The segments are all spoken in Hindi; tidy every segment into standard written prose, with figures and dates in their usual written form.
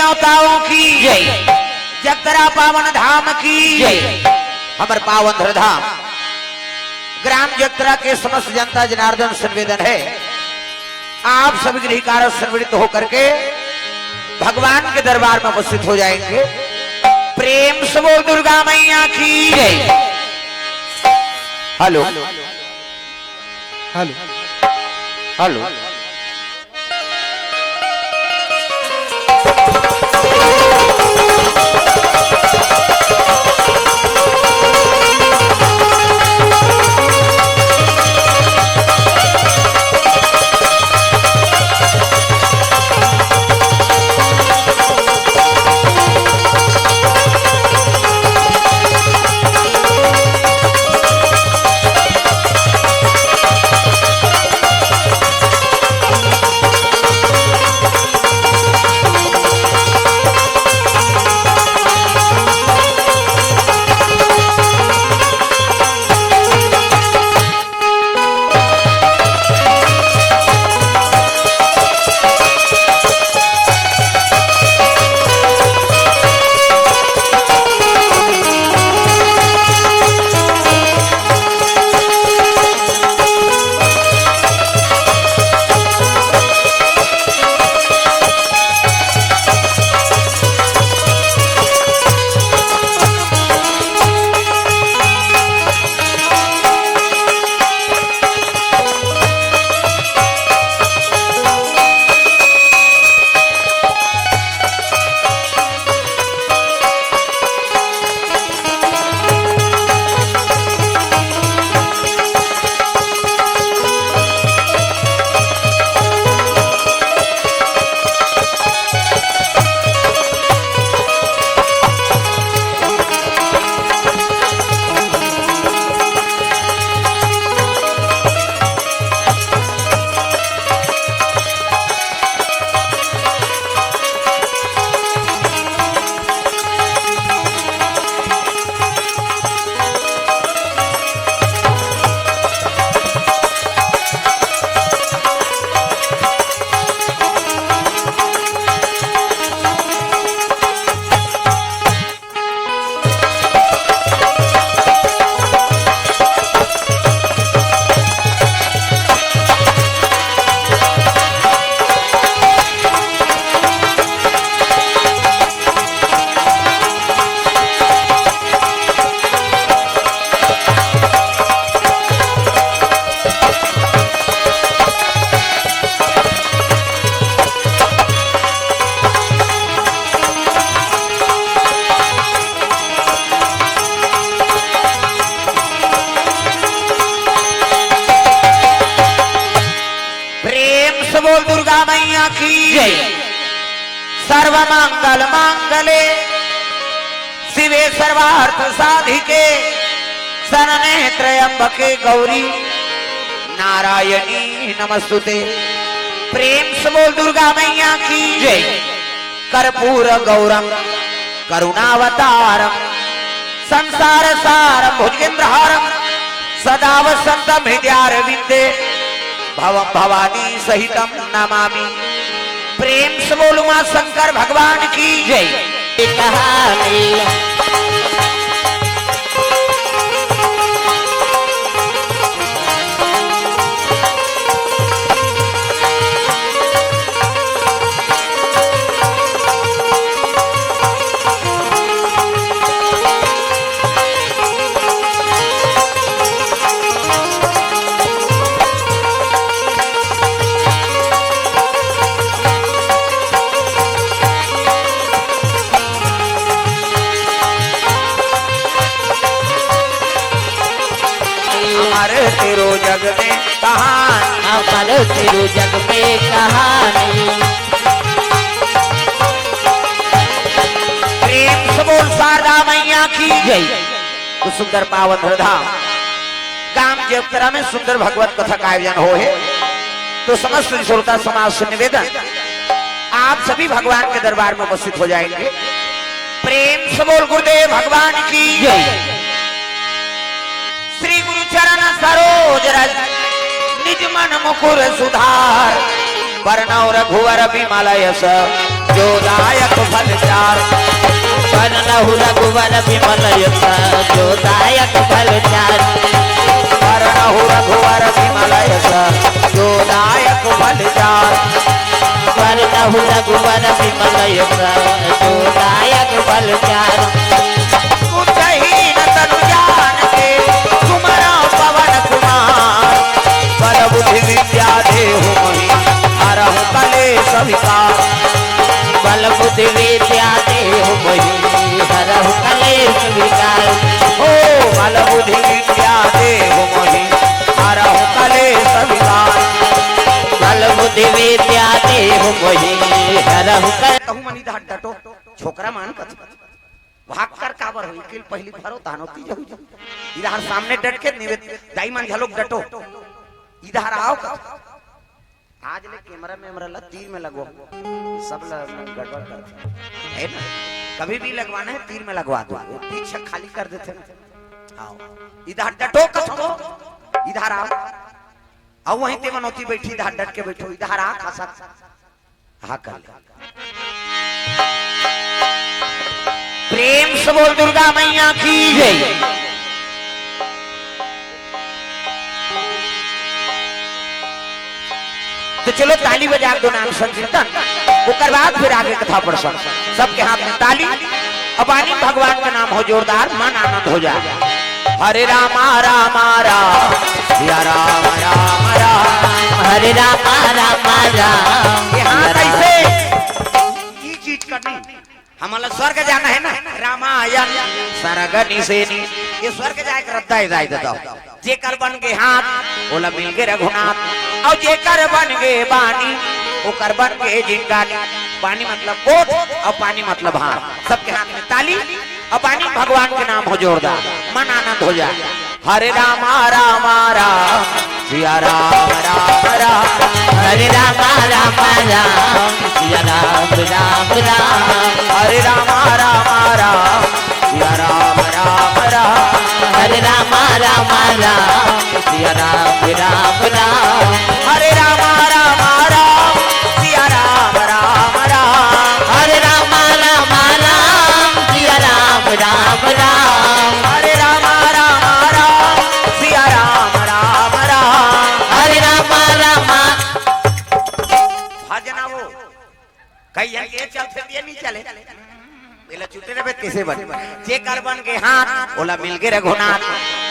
देवताओं की जय। जगतरा पावन धाम की जय। हमर पावन धरधाम ग्राम जगतरा के समस्त जनता जनार्दन से निवेदन है, आप सभी गृहकार संवृत्त होकर के भगवान के दरबार में उपस्थित हो जाएंगे। प्रेम से बोल दुर्गा मैया की जय। हेलो हेलो हेलो बोल दुर्गा मैया की जय। सर्वमंगल मांगले शिवे सर्वार्थ साधिके शरणे त्र्यंबके गौरी नारायणी नमस्तुते। प्रेम से बोल दुर्गा मैया की जय। कर्पूर गौरम करुणावतारम संसार सारम भुजगेंद्रहारम सदा वसंतम हृदयारविंदे भवम भवानी सहितम नमामि। प्रेम से बोलू मां शंकर भगवान की जय। कहानी तेरो जग में कहानी अमर तेरो जग में कहानी। प्रेम से बोल शारदा मैया की जय। तो सुंदर पावन धाम गांव जगतरा में सुंदर भगवत कथा का आयोजन हो है। तो समस्त श्रोता समाज से निवेदन, आप सभी भगवान के दरबार में उपस्थित हो जाएंगे। प्रेम से बोल गुरुदेव भगवान की जय। श्री गुरु चरण सरोज रज निज मन मुकुर सुधार, वरनौ रघुवर विमल यश जोदायक फल चार। वरनहु रघुवर विमल यश जोदायक फल चार। वरनहु रघुवर विमल यश जोदायक फल चार। वरनहु रघुवर विमल यश जोदायक फल चार। बुद्धहीन तनु जान के सुमरा पवन कुमार। बल बुद्धि विद्या देहु मोहि हरहु कलेश विकार। बल बुद्धि विद्या देहु मोहि हरहु कलेश विकार। ओ बल बुद्धि विद्या देहु मोहि हरहु कलेश विकार। बल बुद्धि विद्या देहु मोहि हरहु कलेश। कहूं मनी दा डटो छोकरा मान कछ भाग कर काबर होई किल पहली भरो तानोती जहु इधर सामने डट के निवेद दाई मान झलोक डटो इधर आओ आज ले कैमरा में हमरा तीर में लगो सब गड़बड़ कर है ना। कभी भी लगवाना है तीर में लगवा दो पीछे खाली कर देते आओ इधर डटो कसो इधर आओ वहीं ते मनोती बैठी इधर डट के बैठो इधर आ खासा हा कर प्रेम से बोल दुर्गा मैया की जय। तो चलो ताली बजा दो नाम संकीर्तन उसके बाद फिर आगे कथा प्रसंग। सबके हाथ में ताली अबानी भगवान का नाम हो जोरदार मन आनंद हो जाए। हरे रामा रामा राम सिया राम राम राम। हरे रामा रामा राम। यहाँ कैसे ये चीज करनी हमारा स्वर्ग जाना है ना। रामायण सरगनी से ये स्वर्ग जाए कर रद्दा जाए देता जेकर बन गए हाथ ओला मिल गए रघुनाथ और जेकर बन गए बानी ओकर बन गए जिंगानी। पानी मतलब कोट और पानी मतलब हाथ। सबके हाथ में ताली और पानी भगवान के नाम हो जोरदार मन आनंद हो जाए। हरे रामा रामा राम सिया राम राम राम। हरे रामा रामा राम सिया राम राम राम। हरे रामा रामा राम सिया राम राम राम। हरे रामा रामा राम सिया राम राम राम। हरे रामा रामा राम सिया राम राम राम। हरे रामा रामा राम सिया राम राम राम। हरे रामा रामा राम सिया राम राम राम। हरे रामा रामा भजना वो कहीं ये चलते ये नहीं चले पहले छूटे रहे कैसे बन जेकर बन गए हाथ ओला मिल गए रघुनाथ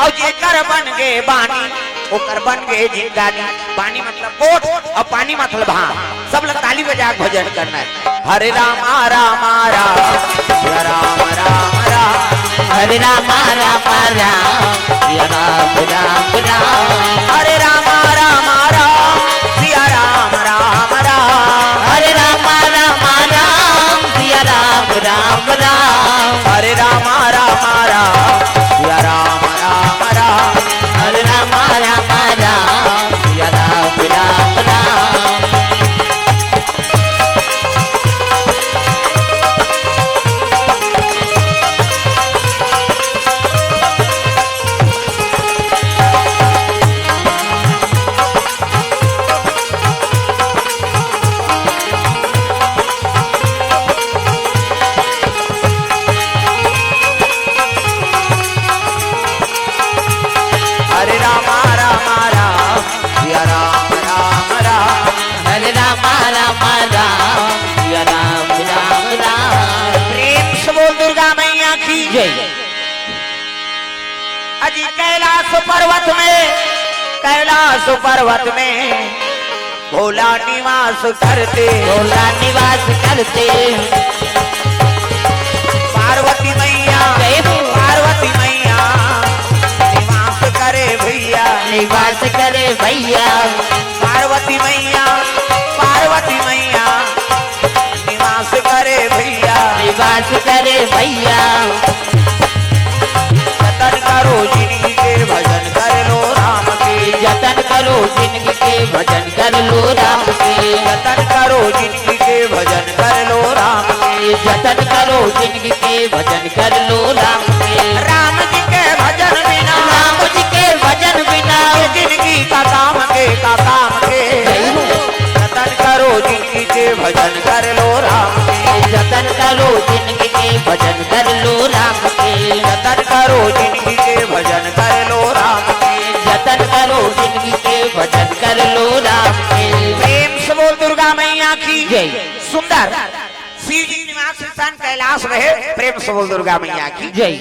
और जेकर बन गए बानी ओकर बन गए जिंगानी। पानी मतलब कोट और पानी मतलब हाथ। सब लोग ताली बजा के भजन करना है। हरे रामा रामा राम सिया राम राम राम। हरे रामा रामा राम सिया राम राम राम। हरे रामा रामा राम सिया राम राम राम। हरे रामा रामा राम सिया राम राम राम। हरे रामा रामा राम सिया राम राम राम। हरे रामा रामा राम सिया राम राम राम। हरे रामा रामा राम सिया राम राम राम। हरे रामा रामा राम सिया राम राम राम। प्रेम से बोल दुर्गा मैया की जय। अजी कैलाश पर्वत में भोला निवास करते भोला निवास करते पार्वती मैया जय हो। पार्वती मैया निवास करे भैया निवास करे भैया। पार्वती मैया निवास करे भैया निवास करे भैया। जतन करो जिंदगी के भजन कर लो राम के। जतन करो जिंदगी के भजन कर लो राम के। जतन करो जिंदगी के भजन कर लो राम के। जतन करो जिंदगी के भजन कर लो राम के। राम जी के भजन बिना राम जी के भजन बिना ये जिंदगी का काम के जतन करो जिंदगी के भजन कर लो राम के। जतन करो जिंदगी के भजन कर लो राम के, जतन करो जिंदगी के भजन कर लो राम के, जतन करो जिंदगी के भजन कर लो राम के। प्रेम से बोल दुर्गा मैया की जय। सुंदर शिव जी निवास स्थान कैलाश रहे, प्रेम से बोल दुर्गा मैया की जय।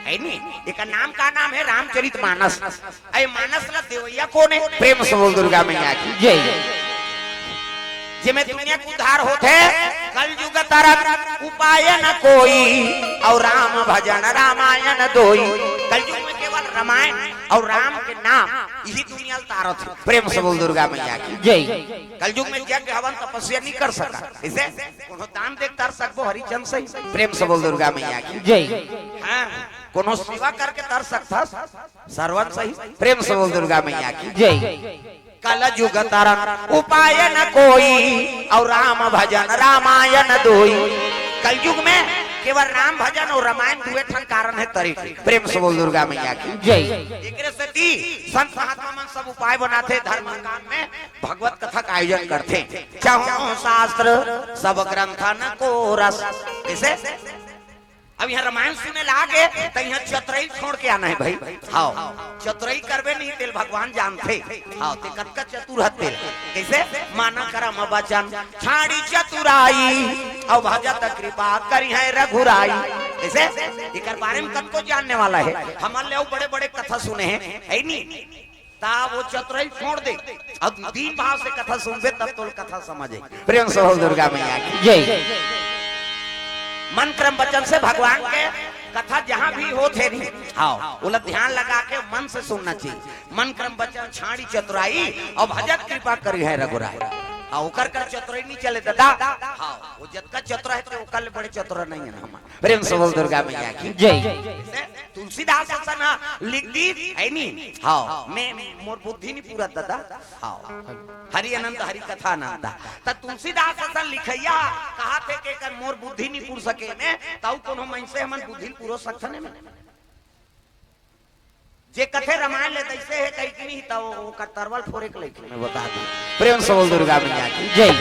है नी, एक नाम का नाम है रामचरित मानस। अरे मानस ला देवैया कौन है? प्रेम से बोल दुर्गा मैया की जय। जिसमें दुनिया को उद्धार होते, कल युग तरत उपाय न कोई, और राम भजन रामायण दोई। कल युग में केवल रामायण और राम के नाम यही दुनिया तारत है। प्रेम से बोल दुर्गा मैया की जय। कल युग में यज्ञ हवन तपस्या नहीं कर सका, इसे कोनो दान देख कर सकबो हरिचंद से। प्रेम से बोल दुर्गा मैया की जय। हाँ, कोनो सेवा करके तर सकता सर्वन सही। प्रेम से बोल दुर्गा मैया की जय। कल युग तरन उपाय न कोई, और राम भजन रामायण दोई। कल युग में केवल राम भजन और रामायण दुए ठन कारण है तरीके। प्रेम से बोल दुर्गा मैया की जय। एकरे से ती संत महात्मा मन सब उपाय बनाते, धर्म काम में भगवत कथा का आयोजन करते। चाहो शास्त्र सब ग्रंथन को रस, इसे अब यहाँ रामायण सुने लागे तो यहाँ चतुराई छोड़ के आना है भाई। हाँ, चतुराई करबे नहीं तेल भगवान जानते। हाँ, ते कतका चतुर हते कैसे माना करम वचन छाड़ी चतुराई, और भजत कृपा करी है रघुराई। कैसे इकर बारे में कत को जानने वाला है। हमारे ले बड़े बड़े कथा सुने हैं, है नहीं ता वो चतुराई छोड़ दे, अब दीन भाव से कथा सुनबे तब तो कथा समझे। प्रेम से बोल दुर्गा मैया की जय। मन क्रम वचन से भगवान के कथा जहाँ भी हो थे नहीं, हाँ उला ध्यान लगा के मन से सुनना चाहिए। मन क्रम वचन छाड़ी चतुराई, और भजत कृपा करी है रघुराई। हाँ, ओकर का चतुराई नहीं चले दादा। हाँ, वो जत का चतुर है तो ओकर बड़े चतुर नहीं है हम। प्रेम से बोल दुर्गा मैया की जय। तुलसीदास ऐसा लिख दी है नहीं। हाँ, मैं मोर बुद्धि नहीं पूरा दादा। हाँ, हरि अनंत हरि कथा अनंत। त तुलसीदास ऐसा लिखैया कहा थे कि कर मोर बुद्धि नहीं पूर सके में, ताऊ कोनो मन से हमन बुद्धि पूरो सकथने में। जे कथे रामायण ले दैसे है कहीं की नहीं तो ओकर तरवल फोरे के लेके मैं बता दूं। प्रेम से बोल दुर्गा मैया की जय।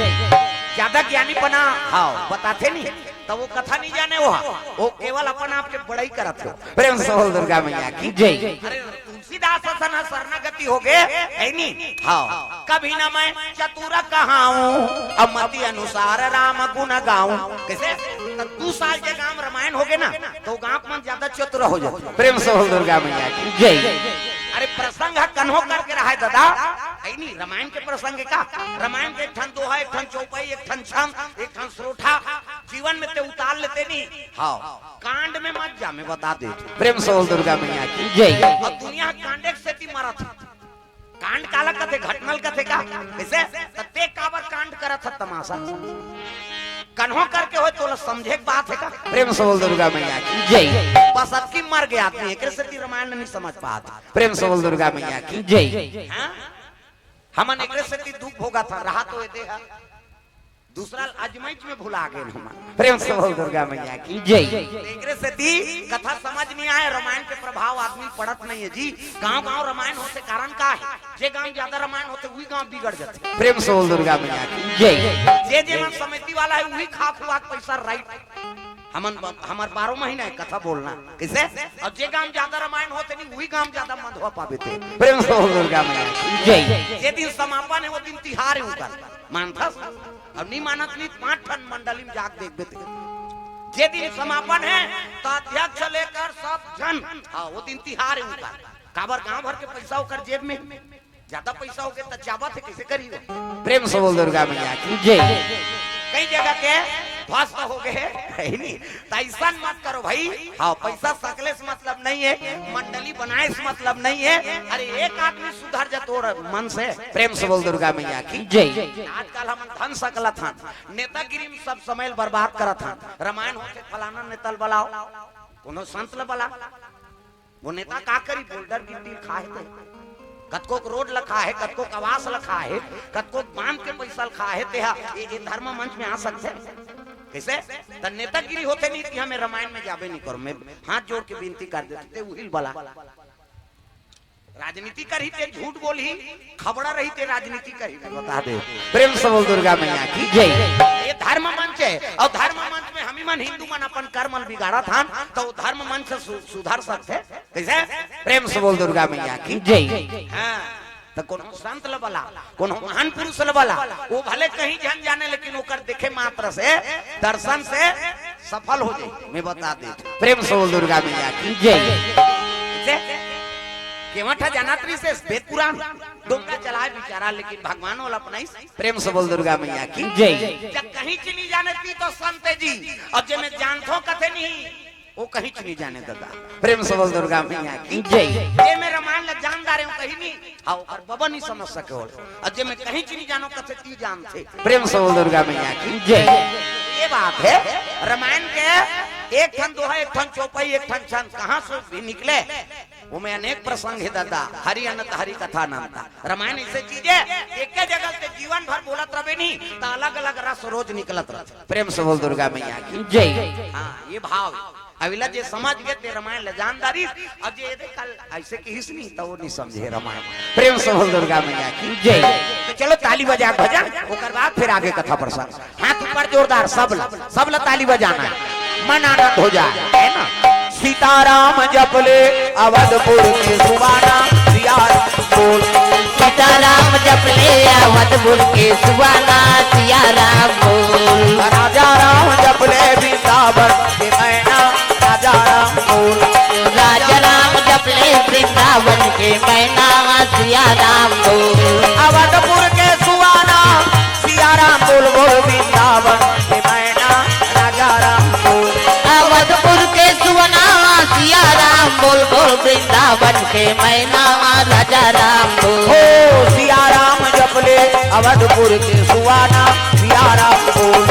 ज्यादा ज्ञानी बना, हाँ बताते नहीं तो वो कथा नहीं जाने, वो केवल अपन आप के बड़ाई करत हो। प्रेम से बोल दुर्गा मैया की जय। अरे तुलसीदास सन शरणागति हो गए है नहीं। हाँ, कभी न मैं चतुर कहाऊं, अब मति अनुसार राम गुण गाऊं। कैसे 2 साल के गांव रामायण हो गए ना तो गांव में ज्यादा चतुर हो जाते। प्रेम से बोल दुर्गा मैया की जय। अरे प्रसंग कन्हो करके रहा है दादा, है नहीं रामायण के प्रसंग का। रामायण के एक ठन दोहा, एक ठन चौपाई, एक ठन छंद, एक ठन श्रोठा जीवन में ते उतार लेते नहीं। हाँ, कांड में मत जा, मैं बता दे। प्रेम से बोल दुर्गा मैया की जय। और दुनिया कांडे से ती मरा था। कांड काला कथे घटनल कथे का कैसे तते काबर कांड करत था तमाशा कन्हो करके हो तो समझे बात है का। प्रेम से बोल दुर्गा मैया की जय। बस अब की मर गया आदमी एक से रामायण नहीं समझ पाता। प्रेम से बोल दुर्गा मैया की जय। हमन एक से दुख भोगा था रहा तो ये दूसरा अजमैच में भुला गए हम। प्रेम से बोल दुर्गा मैया की जय। एक से कथा समझ नहीं आए, रामायण के प्रभाव आदमी पड़त नहीं है जी। गांव-गांव रामायण होते कारण का है, जे गांव ज्यादा रामायण होते वही गांव बिगड़ जाते। प्रेम से बोल दुर्गा मैया की जय। जे मन समिति वाला है वही खा खुआ पैसा राइट। हमन हमार 12 महीना है कथा बोलना कैसे, और जे गांव ज्यादा रामायण होते नहीं वही गांव ज्यादा मत हो पावे थे। प्रेम से बोल दुर्गा मैया की जय। जे दिन समापन है वो दिन तिहार है उनका मानता, अब नहीं मानत नहीं 5 टन मंडली में जाग देख बेते। जे दिन समापन है तो अध्यक्ष लेकर सब जन, हाँ वो दिन तिहार है उनका। काबर गांव भर के पैसा होकर जेब में ज्यादा पैसा हो गया तो चावत है कैसे करी। प्रेम से बोल दुर्गा मैया की जय। कई जगह के ध्वस्त हो गए है नहीं, ऐसा मत करो भाई। हाँ, पैसा सकले से मतलब नहीं है, मंडली बनाए से मतलब नहीं है। अरे एक आदमी सुधर जातो मन से। प्रेम से बोल दुर्गा मैया की जय। आजकल हम धन सकला था नेतागिरी में सब समय बर्बाद करा था। रामायण होते फलाना नेतल बलाओ कोनो संत ल बला, वो नेता का करी बोल्डर गिट्टी खाए थे, कतको रोड लखा है, कतको आवास लखा है, कतको बांध के पैसा लखा है। ये धर्म मंच में आ सकते कैसे त नेतागिरी होते नहीं कि हमें रामायण में जाबे नहीं करो। मैं हाथ जोड़ के विनती कर देते उहिल बला राजनीति कर ही ते झूठ बोल ही खबड़ा रही ते राजनीति कर ही बता दे। प्रेम से बोल दुर्गा मैया की जय। ये धर्म मंच है और धर्म मन हिंदू मन अपन कर्म बिगाड़ा था तो धर्म मन से सुधार सकते कैसे? प्रेम से बोल दुर्गा मैया की जय। हाँ, तो कोनो संत लबला कोनो महान पुरुष लबला वो भले कहीं जन जाने लेकिन ओकर देखे मात्र से दर्शन से सफल हो जाए। मैं बता दे प्रेम से बोल दुर्गा मैया की जय। केवटा जनात्री से वेद पुराण डोंगा चलाए बिचारा लेकिन भगवान वाला अपना प्रेम से बोल दुर्गा मैया की जय। जब कहीं चली जाने थी तो संत जी और जे मैं जानथो कथे नहीं वो कहीं नहीं जाने दादा। प्रेम से बोल दुर्गा मैया की जय। ये मैं रामायण ला जानदार हूं कहीं नहीं आओ और बाबा नहीं समझ सके और जे मैं कहीं नहीं जानो कथे ती जानते। प्रेम से बोल दुर्गा मैया की जय। ये बात है रामायण के एक ठन दोहा एक ठन चौपाई एक ठन छंद कहां से भी निकले वो में अनेक प्रसंग है दादा। हरि अनंत हरि कथा अनंत रामायण ऐसे चीज है एक जगह से जीवन भर बोलत रहे नहीं तो अलग अलग रस रोज निकलत रहे। प्रेम से बोल दुर्गा मैया की जय। हाँ ये भाव अविला जे समझ गए ते रामायण ले जानदारी अब जे कल ऐसे की हिस नहीं तो वो नहीं समझे रामायण। प्रेम से बोल दुर्गा मैया की जय। तो चलो ताली बजा भजन ओकर बाद फिर आगे कथा प्रसंग हाथ ऊपर जोरदार सब ताली बजाना है मन आनंद हो जाए है ना। सीताराम जपले अवधपुर के सुबाना सियाराम बोल। सीताराम जपले अवधपुर के सुबाना सियाराम बोल। राजा राम जपले वृंदावन के मैना राजा राम बोल। राजा राम जपले वृंदावन के मैना सियाराम बोल। अवधपुर के सुबाना सियाराम बोल बोल वृंदावन के मैना राजा राम बोल। अवधपुर के सुवना सियाराम बोल बोल वृंदावन के मैना राजा राम बोल। हो सियाराम जपले अवधपुर के सुबाना सियाराम बोल।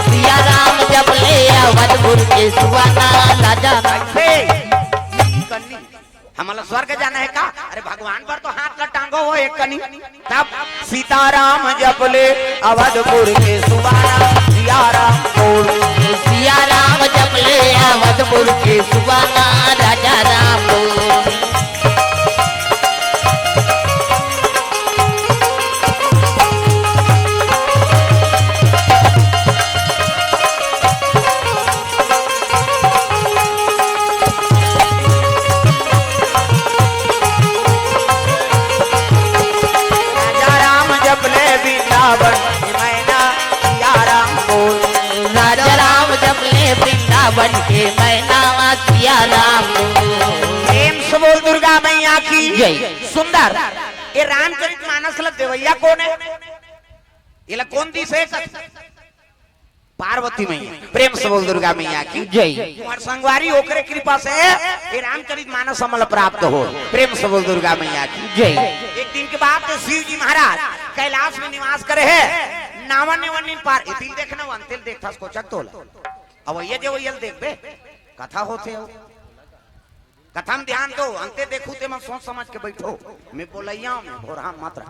सियाराम जपले अवधपुर के सुवना राजा राम। हमारा स्वर्ग जाना है का? अरे भगवान पर तो हाथ का टांगो हो एक कनी तब सीताराम जपले अवधपुर के सुबाना सियाराम बोल। सियाराम जपले अवधपुर के सुबाना राजा राम बोल। वृंदावन के मैना सियाराम प्रेम से बोल दुर्गा मैया की जय। सुंदर ये रामचरित मानस ला देवैया कौन है? ये कौन दी से पार्वती मैया। प्रेम से बोल दुर्गा मैया की जय। और संगवारी ओकरे कृपा से ये रामचरित मानस अमल प्राप्त हो। प्रेम से बोल दुर्गा मैया की जय। एक दिन के बाद तो शिव जी महाराज कैलाश में निवास करे है नावन नेवन पार इतिल देखना वो अंतिल देखता उसको चक तोला अब ये जो ये देखबे कथा होते हो कथा में ध्यान दो अंते देखू ते मैं सोच समझ के बैठो मैं बोलैया में भोरा मात्रा।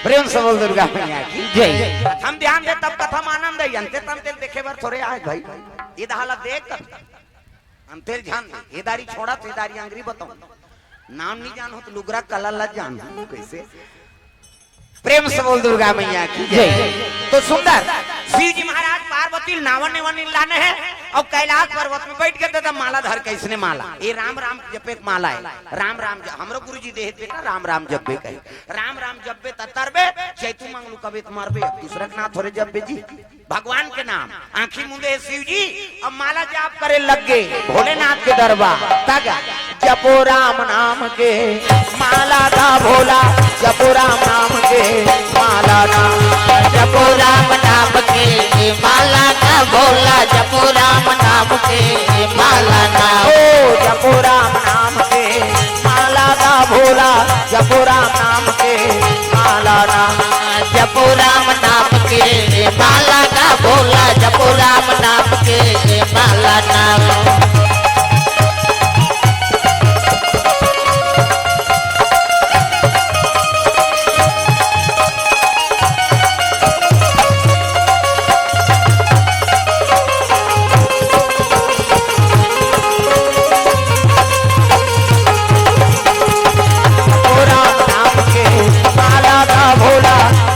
प्रेम से बोल दुर्गा मैया की जय। कथा में ध्यान दे तब कथा में आनंद है अंते तंते देखे बार थोड़े आए भाई ये दहाला देख अंते ध्यान दे ये दारी छोड़ा ते दारी अंग्री बताऊं नाम नहीं जान हो तो लुगरा कला ला जान कैसे। प्रेम से बोल दुर्गा मैया की जय। तो सुंदर शिव जी महाराज पार्वती नावन नेवन लाने हैं और कैलाश पर्वत में बैठ गए थे माला धर के इसने माला ये राम राम जपे माला है राम राम हमरो गुरुजी देह बेटा राम राम जपे कहे राम राम जपे तरबे चैतु मंगलू कबे मारबे दूसरा के नाम थोड़े जपे जी भगवान के नाम आंखी मुंदे शिव जी अब माला जाप करे लग गए भोलेनाथ के दरबार तागा जपो राम नाम के माला का भोला जपो राम नाम के माला नाम जपो राम नाम के माला का भोला जपो राम नाम के माला नाम। ओ जपो राम नाम के माला का भोला जपो राम नाम के माला नाम। जपो राम नाम के माला का भोला जपो राम नाम के माला नाम।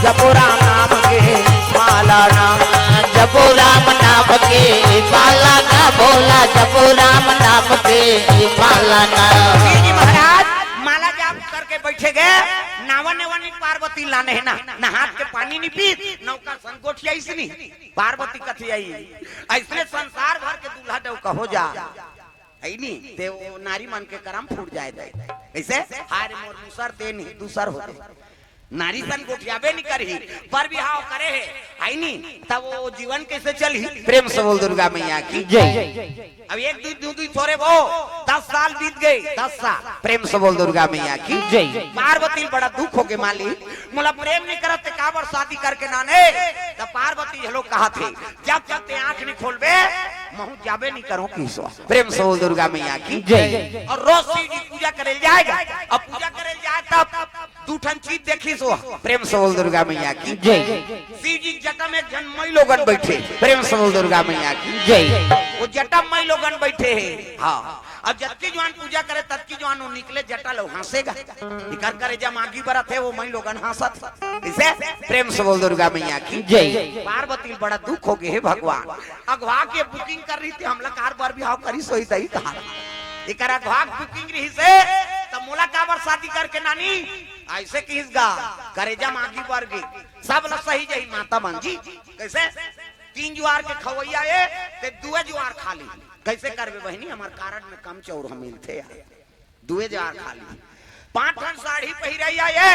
जपो राम नाम के माला का भोला जपो राम नाम के माला नाम। जी महाराज माला जाप करके बैठे गए नावा नेवानी पार्वती लाने है ना नहात के पानी नहीं पी नौका संकोठी ऐसनी पार्वती कथी आई ऐसने संसार भर के दूल्हा देव का हो जा है नी ते वो नारी मन के करम फूट जाए दे कैसे हारे मोर मुसर ते नहीं दूसर होते नारी सन गोठियाबे नहीं करी पर बिहाव करे है आई नी तब वो जीवन कैसे चली प्रेम से बोल दुर्गा मैया की जय। अब एक दूध थोड़े वो 10 साल बीत गए 10 साल प्रेम से बोल दुर्गा मैया की जय। पार्वती बड़ा दुख हो के माली मोला प्रेम नहीं करते काबर शादी करके नाने तब पार्वती लोग कहा थे जब जब ते आंख नहीं खोलबे महू जाबे नहीं करो किसो प्रेम से बोल दुर्गा मैया की जय। और रोज शिव जी पूजा करे जाएगा अब पूजा करे जाए तब दूठन चीज देखी सो प्रेम से बोल दुर्गा मैया की जय। शिव जी जटा में जन्मई लोगन बैठे प्रेम से बोल दुर्गा मैया की जय। वो जटा मई लोगन बैठे हैं हाँ अब जबकि जवान पूजा करे तब की जवान निकले जटा लोग हंसेगा निकल करे जब आगे बरत है वो मई लोगन हंसत इसे प्रेम से बोल दुर्गा मैया की जय। पार्वती बड़ा दुख हो गए हे भगवान अगवा के बुकिंग कर रही थी हमला कार बार बिहाव करी सोई तही कहा एकरा अगवा बुकिंग रही से तब मोला काबर शादी करके नानी ऐसे किस गा करेजा मांगी पर गई सब लोग सही जही माता मान जी कैसे 3 जुआर के खवैया है ते 2 जुआर खाली कैसे करबे बहनी हमार कारण में कम चौर हम मिलते 2 जुआर खाली 5 ठन साड़ी पहिरैया है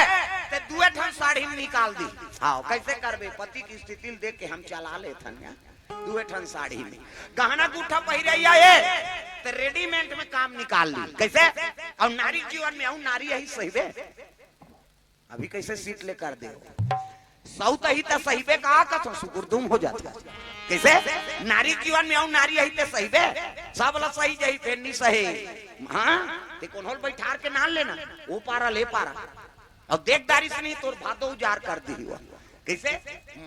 ते 2 ठन साड़ी निकाल दी हां कैसे करबे पति की स्थिति देख के हम चला लेथन 2 ठन साड़ी में गहना गुठा पहिरैया है ते रेडीमेड में काम निकाल ली कैसे और नारी जीवन में नारी यही सही बे अभी कैसे सीट लेकर दे सौत ही तो सही बे कहा कथो सुकुरदुम हो जाता कैसे नारी जीवन में नारी यही तो सही बे सब ला सही जही पेनी सही हां ते कोन होल बैठार के नाल लेना वो पारा ले पारा और देखदारी से नहीं तोर भादो उजार कर दी हुआ कैसे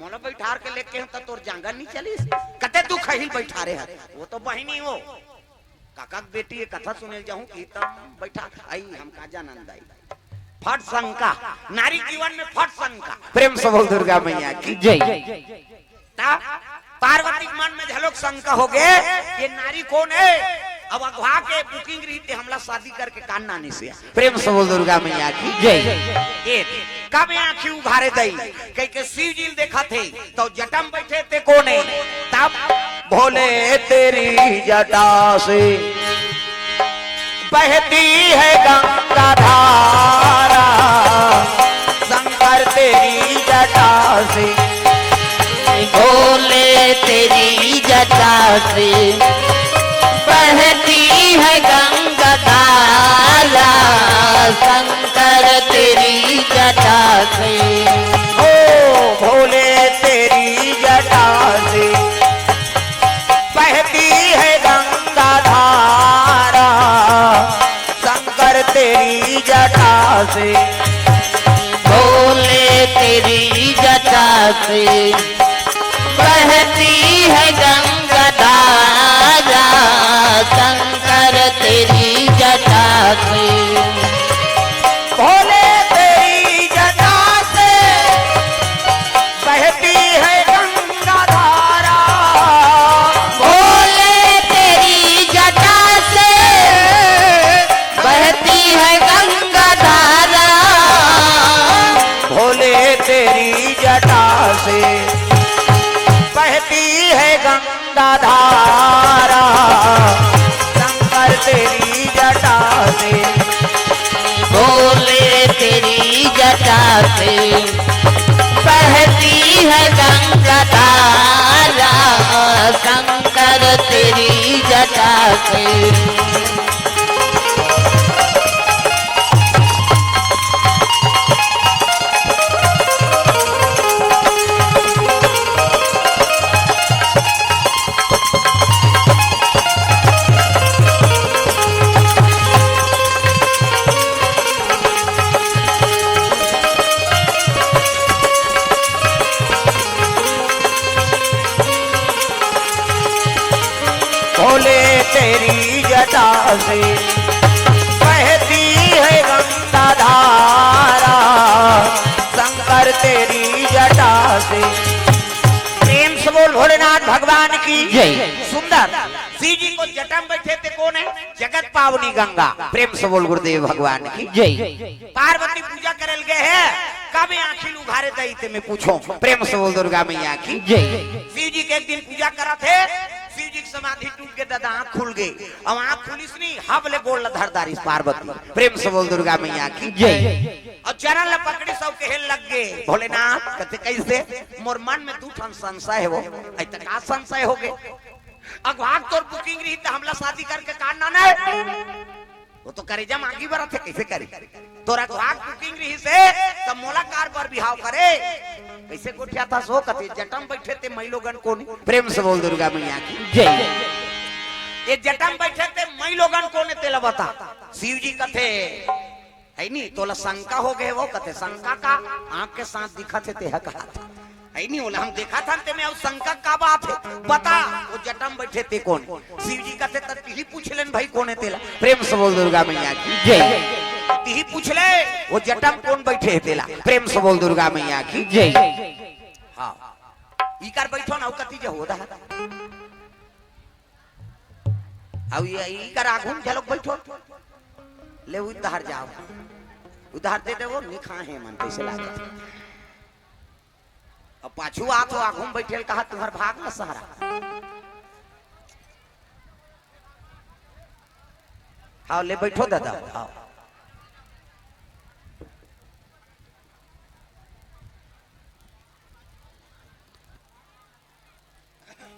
मोला बैठार के लेके हम त तोर जांगा नहीं चली कते तू खहिल बैठारे है वो तो बहिनी हो काका बेटी ये कथा सुने जाऊं कि तब बैठा आई हम काजा नंदाई फट शंका नारी जीवन में फट शंका प्रेम से बोल दुर्गा मैया की जय। पार्वती मन में झलोक शंका हो गए ये नारी कौन है अब अगवा के बुकिंग रही थी हमला शादी करके कान नानी से प्रेम से बोल दुर्गा मैया की जय। कब आंखी उघारे दई कह के शिव जी देखा थे तो जटम बैठे थे कौन है तब भोले तेरी जटा से बहती है गंगा धारा शंकर तेरी जटा से भोले तेरी जटा से बहती है गंगा धारा शंकर तेरी जटा से ओ भोले तेरी जटा से बहती है गंगा धारा शंकर तेरी जटा से भोले तेरी जटा से बहती है गंगा धारा शंकर तेरी जटा से भोले तेरी जटा से बहती है गंगा धारा भोले तेरी जटा से बहती है गंगा धारा भोले तेरी जटा से बहती है गंगा धारा शंकर तेरी जटा से भोले तेरी जटा से बहती है गंगा धारा शंकर तेरी जटा से भोले तेरी जटा से बहती है गंगा धारा शंकर तेरी जटा से प्रेम से बोल बोल भोलेनाथ भगवान की जय। सुंदर शिव जी को जटा में बैठे थे कौन है? जगत पावनी गंगा। प्रेम से बोल गुरुदेव भगवान की जय। पार्वती पूजा करल गए है कब आंखिल उघारे दई थे मैं पूछो। प्रेम से बोल दुर्गा मैया की जय। शिव जी के एक दिन पूजा करा थे, शिव जी की समाधि टूट के दादा आंख खुल गई। अब आंख खुलिस नहीं हबले गोल धरदारी पार्वती। प्रेम से बोल दुर्गा मैया की जय। और चरण ल पकड़ी सब के हेल लग गए। भोलेनाथ कहते कैसे? मोर मन में 2 ठन संशय हो। ऐसा का संशय हो गए? अगवाग तोर बुकिंग रही तो हमला शादी करके काटना नहीं, वो तो करे जम आगे बढ़ा थे कैसे करे? तोरा अगवाग बुकिंग रही से तब मोला कार पर बिहाव करे कैसे गोठिया था सो कते जटम बैठे थे मई लोगन कोनी। प्रेम से बोल दुर्गा मैया की जय। ये जटम बैठे थे मई लोगन कोने तेला बता। शिव जी कथे है नहीं तोला शंका हो गए वो कथे शंका का आंख के साथ दिखा थे तेहा कहा था है नहीं बोला हम देखा था ते में शंका का बात है बता। वो जटम बैठे थे कौन? शिव जी कथे तही पूछ लेन भाई कौन है तेला। प्रेम से बोल दुर्गा मैया की जय। तही पूछ ले वो जटम कौन बैठे है तेला। प्रेम से बोल दुर्गा मैया की जय। हाँ इकर बैठो ना कति जे होदा अब ये इकर आगुन झलक बैठो ले उधार जाओ उधार दे देवो निखा है मन कैसे लागे। अब पाछू आ तो आगुन बैठे कहा तुम्हार भाग न सहारा। हाँ ले बैठो दादा आओ।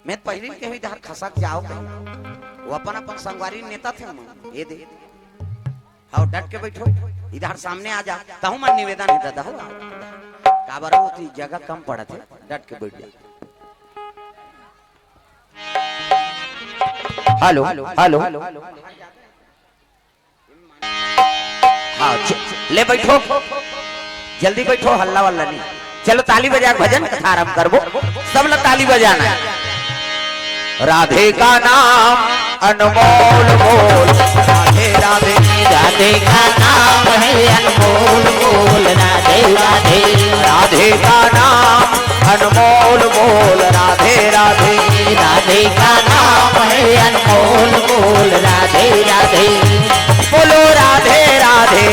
मैं पहले के हुई इधर खसक जाओ वो अपन अपन संगवारी नेता थे ये दे आओ डट के बैठो इधर सामने आ जा ताहू मन निवेदन है दादा हो का बार वो थी जगह कम पड़ा थे डट के बैठ जा। हेलो हेलो हाँ ले बैठो जल्दी बैठो हल्ला वल्ला नहीं। चलो ताली बजा भजन कथा आरंभ करबो सब लोग ताली बजाना है। राधे का नाम अनमोल बोल राधे राधे राधे का नाम है अनमोल बोल राधे राधे। राधे का नाम अनमोल बोल राधे राधे। राधे का नाम है अनमोल बोल राधे राधे। बोलो राधे राधे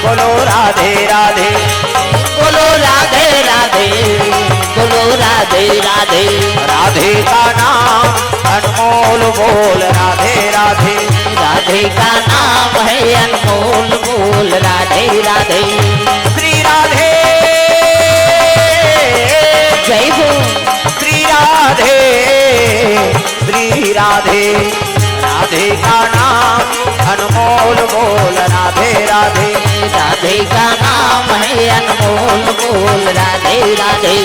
बोलो राधे राधे बोलो राधे राधे बोलो राधे राधे। राधे का नाम अनमोल बोल राधे राधे। राधे का नाम है अनमोल बोल राधे राधे। श्री राधे जय हो श्री राधे श्री राधे। राधे का नाम अनमोल बोल राधे राधे। राधे का नाम है अनमोल बोल राधे राधे।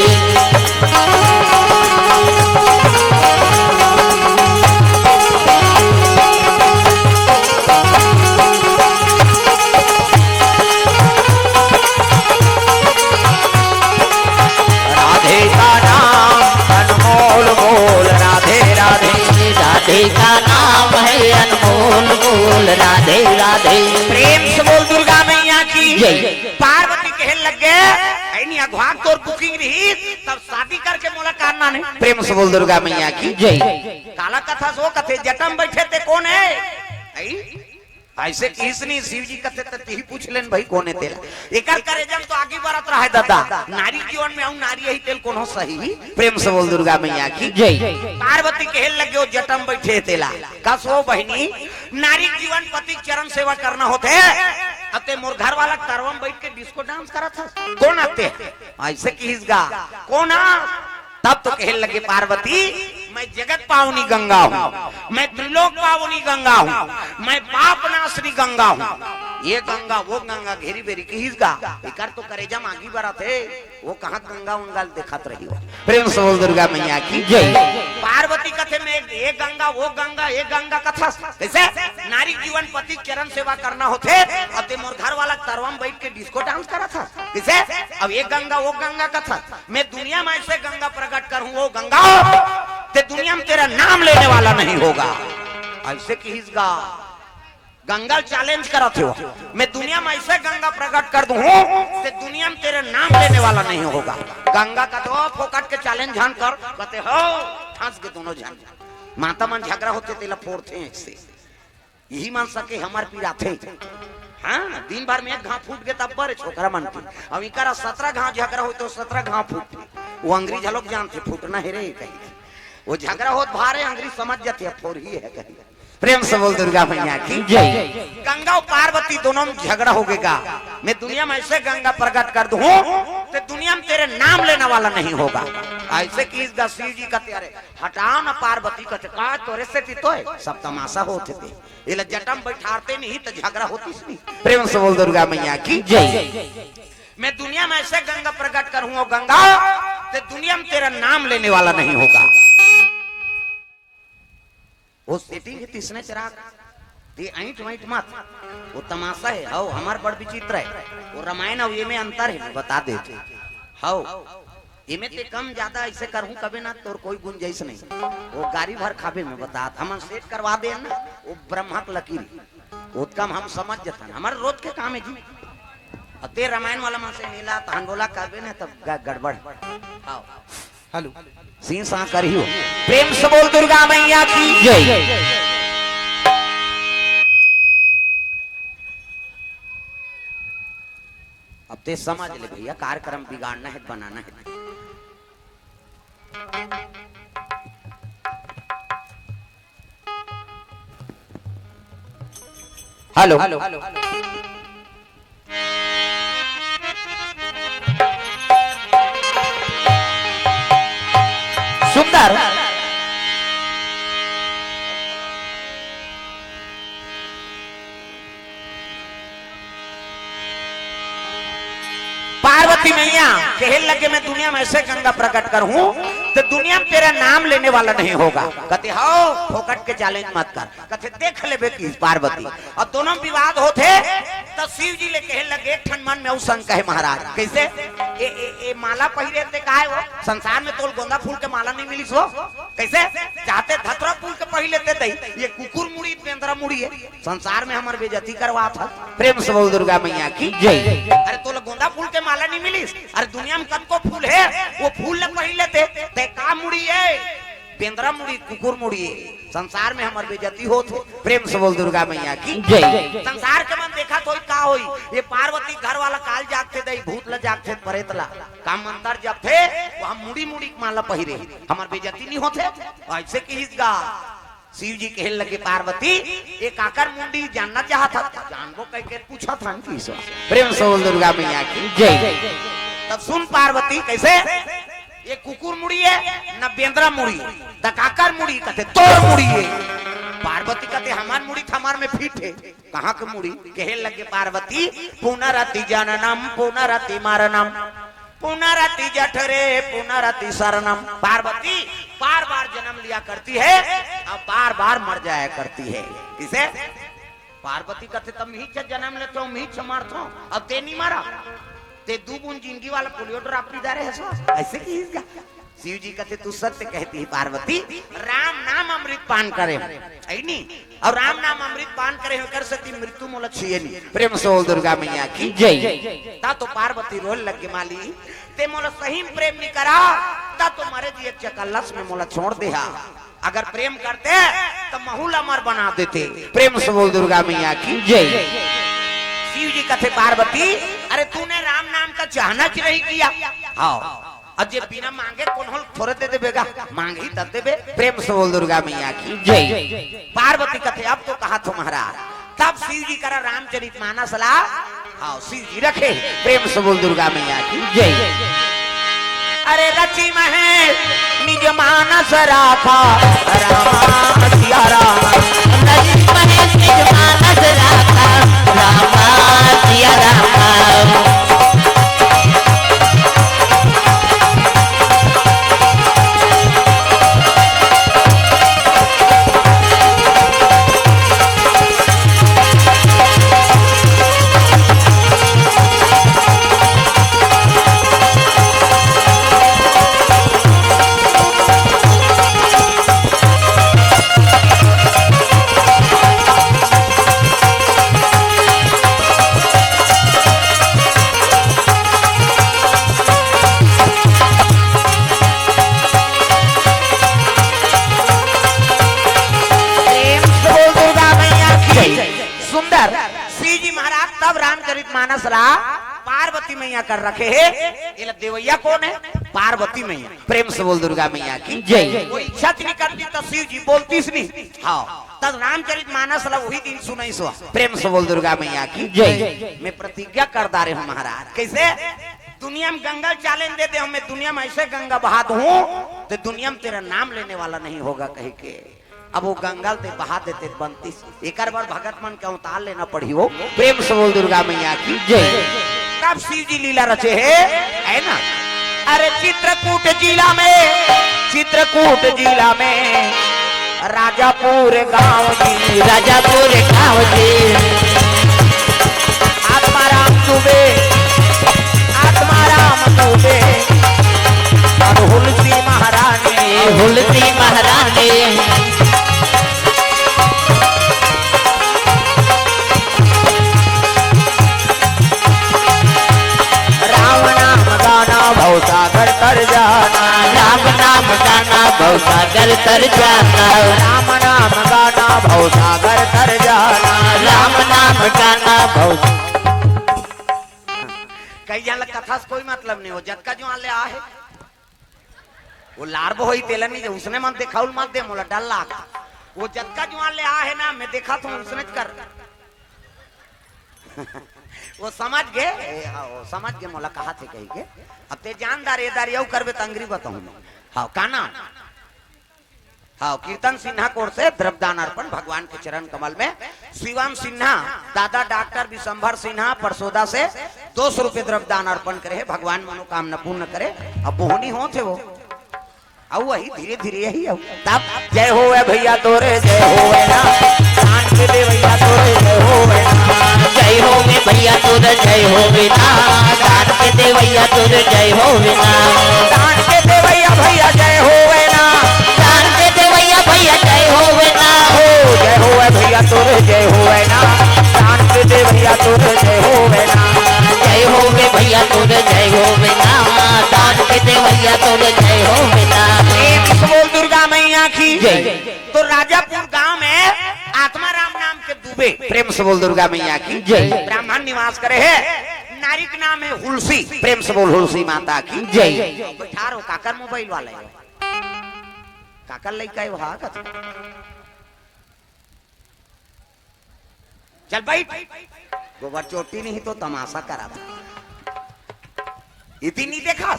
राधे का नाम अनमोल बोल राधे राधे। राधे का नाम है अनमोल बोल राधे राधे। प्रेम से बोल दुर्गा मैया की जय। पार्वती कहने लग गए नहीं अगवाग तोर बुकिंग रही तब शादी करके मोला करना नहीं। प्रेम से बोल दुर्गा मैया की जय। काला कथा सो कथे जटम बैठे थे कौन है ऐसे किसनी शिव जी कथे तही पूछ लेन भाई कौन है तेला। एकर करे जब तो आगे बढ़त रहा है दादा नारी जीवन में आऊं नारी यही तेल कोनो सही। प्रेम से बोल दुर्गा मैया की जय। पार्वती कहल लगे वो जटम बैठे तेला का सो बहनी नारी जीवन पति चरण सेवा करना होते अते मोर घर वाला करवम बैठ के डिस्को डांस करा था कौन आते ऐसे किसगा कौन तब तो कहने लगे पार्वती मैं जगत पावनी गंगा हूँ मैं त्रिलोक पावनी गंगा हूँ मैं पाप नाशनी गंगा हूँ। ये गंगा वो गंगा घेरी बेरी किसगा इकर तो करेजा मांगी बरा थे वो कहाँ गंगा उंगाल देखत रही हो। प्रेम से बोल दुर्गा मैया की जय। पार्वती कथे में ये गंगा वो गंगा ये गंगा कथा कैसे नारी जीवन पति चरण सेवा करना होते अते मोर घर वाला तरवम बैठ के डिस्को डांस करा था कैसे। अब ये गंगा वो गंगा कथा मैं दुनिया में ऐसे गंगा प्रकट करूं वो गंगा ते दुनिया में तेरा नाम लेने वाला नहीं होगा ऐसे किसगा गंगा चैलेंज करत हो, मैं दुनिया में ऐसे गंगा प्रकट कर दूं कि दुनिया में तेरे नाम लेने वाला नहीं होगा। गंगा का तो फोकट के चैलेंज जान कर कहते हो फंस के दोनों जान माता मन झगड़ा होते तेला फोड़ते हैं ऐसे यही मान सके हमारे पीरा थे। हाँ दिन भर में एक घाव फूट गए तब बड़े छोकरा मन के अब इकरा 17 घाव झगड़ा हो तो 17 घाव फूटे। वो अंग्रेज लोग जानते फूटना है रे कहीं वो झगड़ा हो भारे अंग्रेज समझ जाते फोड़ ही है कहीं। प्रेम से बोल दुर्गा मैया की जय। गंगा और पार्वती दोनों में झगड़ा हो गएगा, मैं दुनिया में ऐसे गंगा प्रकट कर दूं तो दुनिया में तेरे नाम लेने वाला नहीं होगा। ऐसे की शिव जी का त्यारे हटाओ ना पार्वती का का तोरे से तो सब तमाशा होते थे ये जटम बैठाते नहीं तो झगड़ा होती नहीं। प्रेम से बोल दुर्गा मैया की जय। मैं दुनिया में ऐसे गंगा प्रकट करूंगा गंगा तो दुनिया में तेरा नाम लेने वाला नहीं होगा। वो सेटिंग है तीसरे चिराग ते ऐंठ वैंठ मत वो तमाशा है हाउ हमार बड़ विचित्र है। वो रामायण और ये में अंतर है बता देते हाउ ये में ते कम ज्यादा ऐसे करहूं कभी ना तोर कोई गुंजाइश नहीं। वो गाड़ी भर खाबे में बता हम सेट करवा दे ना वो ब्रह्मक लकीर वो कम हम समझ जाता हमारे रोज के काम है जी। ते रामायण वाला मन से नीला तहन बोला करबे ना तब गड़बड़ हाउ हेलो सीन सा करियो। प्रेम से बोल दुर्गा मैया की जय। अब ते समझ ले भैया कार्यक्रम बिगाड़ना है बनाना है। हेलो सुंदर पार्वती मैया कहने लगे मैं दुनिया में ऐसे गंगा प्रकट कर हूं तो दुनिया में तेरा नाम लेने वाला नहीं होगा। कहते हो फोकट के चैलेंज मत कर कहते देख ले बेटी पार्वती। अब दोनों विवाद होते तो शिव जी ले कहने लगे एक ठन मन में उसन कहे महाराज कैसे ए माला पहिरे ते काहे वो संसार में तोल गोंदा फूल के माला नहीं मिली सो कैसे चाहते धतरा फूल के पहले ते दई ये कुकुर मुड़ी पेंद्रा मुड़ी है संसार में हमार बेइज्जती करवा था। प्रेम से बोल दुर्गा मैया की जय। अरे तोल गोंदा फूल के माला नहीं मिली अरे दुनिया में कब को फूल है वो फूल ले पहले ते का मुड़ी है पेंद्रा मुड़ी कुकुर मुड़ी संसार में हमार बेइज्जती होत। प्रेम से बोल दुर्गा मैया की जय। संसार के मन देखा तो का होई ये पार्वती घर वाला काल जागते दई भूत ल जागते परेतला काम मंतर जब थे वो हम मुड़ी मुड़ी माला पहिरे हमार बेइज्जती नहीं होते। ऐसे की हिस्सा शिव जी कहने लगे पार्वती एक आकर मुंडी जानना चाहता था जानबो कह के पूछा था किसो। प्रेम से बोल दुर्गा मैया की जय। तब सुन पार्वती कैसे ये कुकुर मुड़ी है न बेंद्रा मुड़ी तकाकर मुड़ी कहते तोर मुड़ी है। पार्वती कहते हमार मुड़ी थमार में फिट है कहाँ के मुड़ी कहने लगे पार्वती पुनरति जननम पुनरति मरणम पुनरति जठरे पुनरति शरणम। पार्वती बार बार जन्म लिया करती है अब बार बार मर जाया करती है। किसे पार्वती कहते तब मीच जन्म लेते हो मीच मारते अब ते नहीं मारा ते दू बुन जिंदगी वाला पोलियो ड्रॉप पी जा रहे हैं ऐसे की इसका। शिव जी कहते तू सत्य कहती है पार्वती राम नाम अमृत पान करे नहीं और राम नाम अमृत पान करे कर सकती मृत्यु मोला छुए नहीं। प्रेम से बोल दुर्गा मैया की जय। ता तो पार्वती रोल लगे माली ते मोला सही प्रेम नहीं करा ता तो मारे जी एक चकल्लस में मोला छोड़ दे अगर प्रेम करते तो महूल अमर बना देते। प्रेम से बोल दुर्गा मैया की जय। शिव जी कहते पार्वती अरे तूने राम नाम का चाहना क्यों नहीं किया हाँ अब ये बिना मांगे कौन होल थोड़े दे देगा मांग ही तब देबे। प्रेम से बोल दुर्गा मैया की जय। पार्वती कहते अब तो कहा तुम्हारा तब शिव जी करा रामचरित मानस ला हाँ शिव जी रखे। प्रेम से बोल दुर्गा मैया की जय। अरे रची महेश निज मानस राखा रामा सिया राम रची महेश निज मानस राखा रामा सिया राम। मानस ला पार्वती मैया कर रखे है। ये देवैया कौन है? पार्वती मैया। प्रेम से बोल दुर्गा मैया की जय। कोई इच्छा नहीं करती तो शिव जी बोलती नहीं। हाँ तब रामचरित मानस ला वही दिन सुनाई सो। प्रेम से बोल दुर्गा मैया की जय। मैं प्रतिज्ञा कर दारे हूँ महाराज। कैसे? दुनिया में गंगा चैलेंज देते हूँ, मैं दुनिया में ऐसे गंगा बहा दूं तो दुनिया में तेरा नाम लेने वाला नहीं होगा कहीं के। अब वो गंगा ते बहा देते बनती एक बार भगत मन के उतार लेना पड़ी हो। प्रेम से बोल दुर्गा मैया की जय। तब शिव जी लीला रचे है ना। अरे चित्रकूट जिला में राजापुर गांव जी, राजापुर गाँव जी, आत्माराम दुबे और हुलसी महारानी राम नाम गाना भवसागर तर जाना, राम नाम गाना भवसागर तर जाना, राम नाम गाना भवसागर तर जाना, राम नाम गाना भव। कई जन कथा से कोई मतलब नहीं हो। जटका जो आले आ है वो लार्ब होई तेला नहीं उसने मन देखा मत दे मोला डल ला। वो जटका जो आले आ है ना मैं देखा तो उसने कर वो समझ गए। वो समझ गए मोला कहा थे कही के। अब ते जानदार ये दार यू करबे तंगरी बताऊं। हाँ का नाम? हाँ कीर्तन सिन्हा कोर से द्रव्यदान अर्पण भगवान के चरण कमल में। शिवम सिन्हा दादा डॉक्टर विशंभर सिन्हा परसोदा से 200 रुपए द्रव्यदान अर्पण करे है। भगवान मनोकामना पूर्ण करे। अब बोहनी हो थे वो अब वही धीरे धीरे यही तब जय हो भैया तोरे जय हो ना दान के दे भैया तोरे जय हो ना, जय हो में भैया तोरे जय हो बिना, दान के दे भैया तोरे जय हो बिना, दान के दे भैया जय हो ना, दान के दे भैया जय हो बिना, हो जय हो भैया तोरे जय हो ना, दान के दे भैया तोरे जय हो ना, जय हो में भैया तोरे जय हो बिना, दान के दे भैया तोरे जय हो बिना। बोल दुर्गा मैया की जय। तो राजापुर गांव में आत्माराम नाम के दुबे। प्रेम से बोल दुर्गा मैया की जय। ब्राह्मण निवास करे है। नारी का नाम है हुलसी। प्रेम से बोल हुलसी माता की जय। बैठारो काकर मोबाइल वाले काकर लइका वहां का चल बैठ। गोबर चोटी नहीं तो तमाशा करा इतनी नहीं देखा।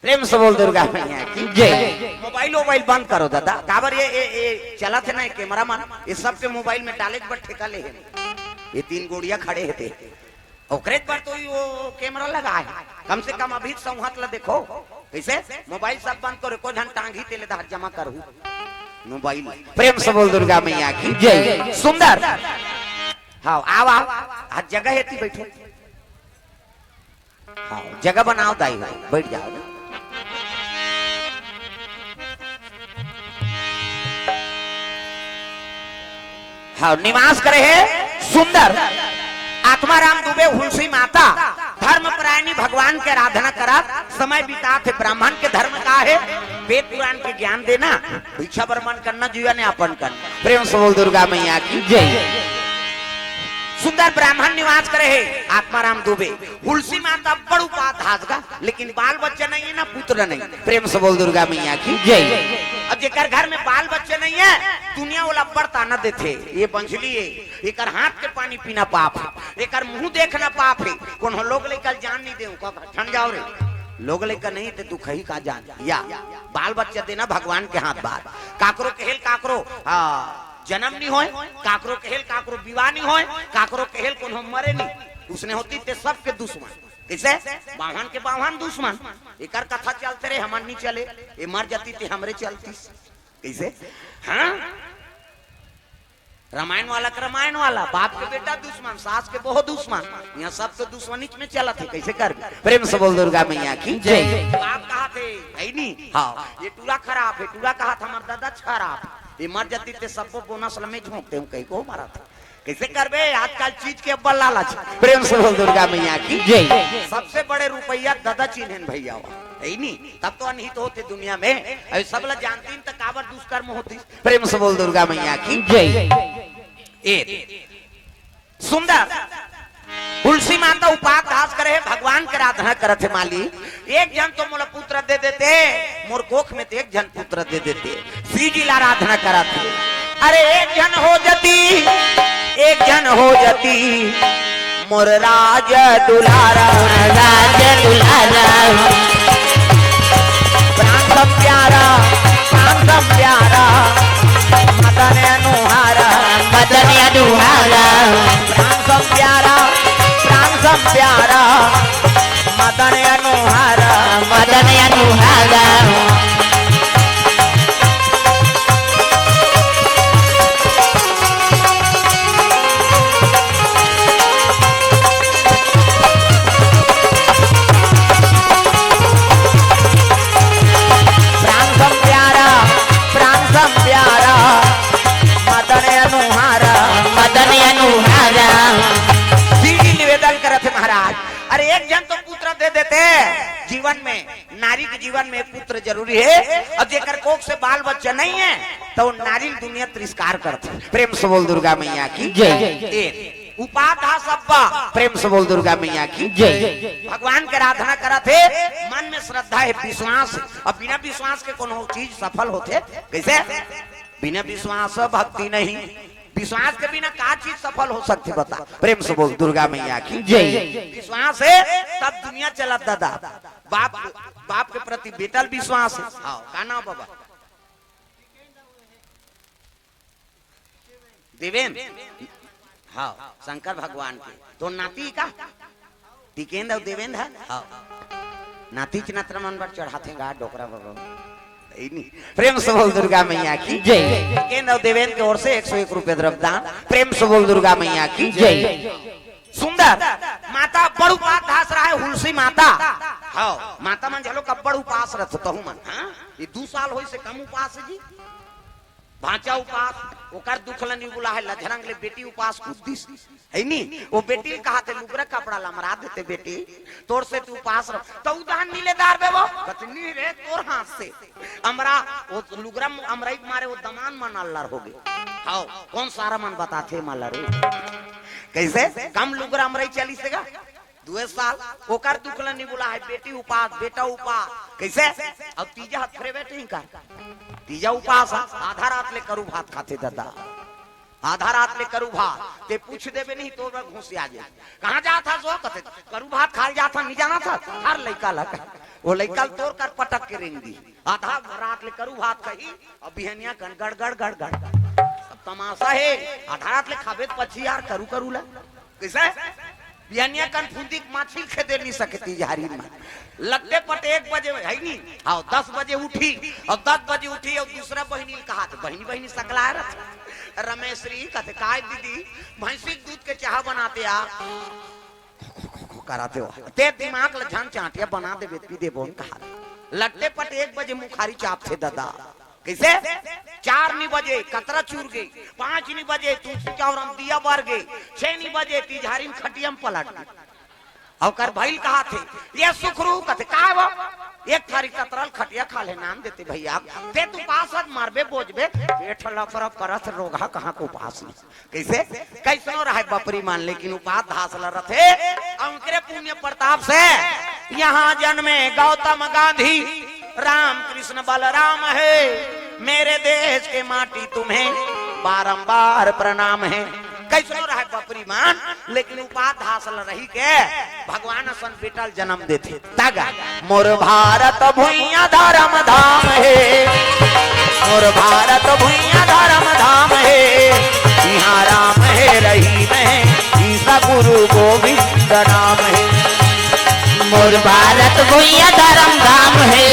प्रेम से बोल दुर्गा मैया की जय। मोबाइल बंद करो दादा। काबर ये चला थे ना कैमरा मैन ये सब के मोबाइल में डाले पर ठेका ले है। ये 3 गोड़िया खड़े थे ओकरे पर तो वो कैमरा लगा है। कम से कम अभी संहत ला देखो कैसे मोबाइल सब बंद करो। को धन टांगी तेले दार जमा करू मोबाइल। प्रेम से बोल दुर्गा मैया की जय। सुंदर हाँ आओ आज जगह है थी बैठो। हाँ जगह बनाओ दाई बैठ जाओ ना। हाँ निवास करे है सुंदर आत्माराम दुबे हुलसी माता धर्मपरायणी भगवान के आराधना करा समय बिता थे। ब्राह्मण के धर्म का है वेद पुराण के ज्ञान देना भिक्षा बर्मन करना जीवा ने अपन करना। प्रेम से बोल दुर्गा मैया की जय। सुंदर ब्राह्मण निवास करे है आत्माराम दुबे। हुलसी माता बड़ू बात हाजगा लेकिन बाल बच्चे नहीं है ना पुत्र नहीं। प्रेम से बोल दुर्गा मैया की जय। अब जेकर घर में बाल बच्चे नहीं है दुनिया वाला बड़ता न देते। ये बंझली है एक हाथ के पानी पीना पाप है। एक मुंह देखना पाप है। कौन लोग लेकर जान नहीं दे ठंड जाओ रे लोग लेकर नहीं थे तू कहीं का जान या बाल बच्चे देना भगवान के हाथ बात। काकरो केहल काकरो जन्म नहीं होए काकरो केहल काकरो विवाह नहीं होए काकरो केहल कौन मरे नहीं उसने होती थे सबके दुश्मन। कैसे बाहन के बाहन दुश्मन एक कथा चलते रहे हमार नहीं चले ये मर जाती थी हमरे चलती। कैसे हाँ रामायण वाला का रामायण वाला बाप के बेटा दुश्मन सास के बहुत दुश्मन यहाँ सब तो दुश्मनी में चला थे। कैसे कर प्रेम से बोल दुर्गा मैया की जय। बाप कहा थे नहीं हाँ ये टूरा खराब है टूरा कहा था हमारा दादा खराब ये मर जाती थे सबको बोनस में झोंकते हूँ कहीं को मारा था। कैसे करबे आजकल चीज के अब्बल लालच। प्रेम से बोल दुर्गा मैया की जय। सबसे बड़े रुपया दादा चिन्हन भैया नहीं तब तो अनहित होते दुनिया में अभी सब लोग जानती तक काबर दुष्कर्म होती। प्रेम से बोल दुर्गा मैया की जय। सुंदर तुलसी माता उपाध्यास करे भगवान के आराधना करत है माली। एक जन तो मोला पुत्र दे देते, मोर कोख में तो एक जन पुत्र दे देते, श्री जी ला आराधना करत है। अरे एक जन हो जाती, एक जन हो जाती, मोर राज दुलारा, राज दुलारा, प्राण सब प्यारा, प्राण सब प्यारा, मदन अनुहारा, मदन अनुहारा, प्राण सब प्यारा, प्राण सब प्यारा, मदन अनुहारा, मदन अनुहारा। प्राण सब प्यारा, प्राण सब प्यारा, मदन अनुहारा, मदन अनुहारा। सीधी निवेदन करत है महाराज। अरे एक जन तो पुत्र दे देते, जीवन में नारी के जीवन में पुत्र जरूरी है, और जेकर कोख से बाल बच्चा नहीं है तो नारी दुनिया तिरस्कार करते। प्रेम से बोल दुर्गा मैया की जय। उपाध्यास अब्बा, प्रेम से बोल दुर्गा मैया की जय। भगवान के आराधना करत है, मन में श्रद्धा है, विश्वास है, और बिना विश्वास के कोनो चीज सफल होते कैसे? बिना विश्वास भक्ति नहीं, विश्वास के बिना का चीज सफल हो सकती बता। प्रेम से बोल दुर्गा मैया की जय। विश्वास है तब दुनिया चलत दादा। बाप बाप के प्रति बेटल विश्वास है। हाँ, का नाम बाबा? देवेंद्र। हाँ, शंकर भगवान के तो नाती का टिकेंद्र देवेंद्र है। हाँ, नाती चनत्र मन पर चढ़ाते गा डोकरा बाबा। प्रेम से बोल दुर्गा मैया की जय। केंद्र देवेंद्र की ओर से 101 रुपए द्रव्यदान। प्रेम से बोल दुर्गा मैया की जय। सुंदर माता बड़ उपास रहा है, हुलसी माता। हाँ, माता मन झलो कब्बड़ उपास रथ तो मन। हाँ, ये 2 साल होई से कम उपास है जी। भांचा उपास ओकर दुखला नहीं बुला है, लझरंग ले बेटी उपास कुछ है नी। वो बेटी कहाते लुगरा कपड़ा लमरा देते, बेटी तोर से तू उपास रख तो उदाहरण नीलेदार बे वो कतनी रे तोर हाथ से हमरा वो लुगरा अमराई मारे वो दमान मन अल्लाह हो गए। हां, कौन सारा मन बताते माला रे कैसे कम लुगरा अमराई चली सेगा 2 साल ओकर दुखला नहीं बुला है, बेटी उपास बेटा उपास कैसे। अब तीजा हाथ खरे बैठे ही का तीजा उपास आधा रात ले करू भात खाते दादा, आधा रात ले करू भात ते पूछ देवे नहीं तो घुस आ जाए। कहां जाता सो कहते करू भात खा जाता नहीं जाना था। हर लड़का लगा वो लड़का तोड़ कर पटक के रेंग दी। आधा रात ले करू भात कही और बिहनिया गड़ गड़ गड़ गड़ गड़ सब तमाशा है। आधा रात ले खाबे पछी यार करू करू ला कैसे बिहनिया कन फुंदी माछी खेदे नहीं सकती झारी में लगते पट 1 बजे है नहीं। हाँ, 10 बजे उठी और 10 बजे उठी और दूसरा बहनी कहा तो बहनी बहनी सकला रमेश्वरी कहते काय दीदी भैंसी दूध के चाह बनाते आ कराते हो ते दिमाग लझन चाटिया बना दे बेटी दे बोन कहा लगते पट 1 बजे मुखारी चाप थे दादा कैसे 4 नहीं बजे कतरा चूर गई, 5 नहीं बजे तुलसी चौरम दिया बर गई, 6 नहीं बजे तिजहारी में खटियम पलट गई। और कर भाई कहा थे ये सुखरू कहते का वो एक थारी कतरल खटिया खा ले नाम देते भैया ते तू पासद मारबे बोझबे पेट लफर करत रोगा कहां को पास नहीं कैसे कैसनो रहे बपरी मान लेकिन उपास धासल रथे अंकरे पुण्य प्रताप से यहाँ जन्मे गौतम गांधी राम कृष्ण बलराम है। मेरे देश के माटी तुम्हें बारंबार प्रणाम है। कैसनो रहे बपरी मान लेकिन उपास हासिल रही के भगवान सन बेटल जन्म देते तगा मोर भारत भुइया धर्म धाम है, मोर भारत भुइया धर्म धाम है। यहाँ राम है रहीम है ईसा गुरु गोविंद नाम है। मोर भारत भुइया धर्म धाम है,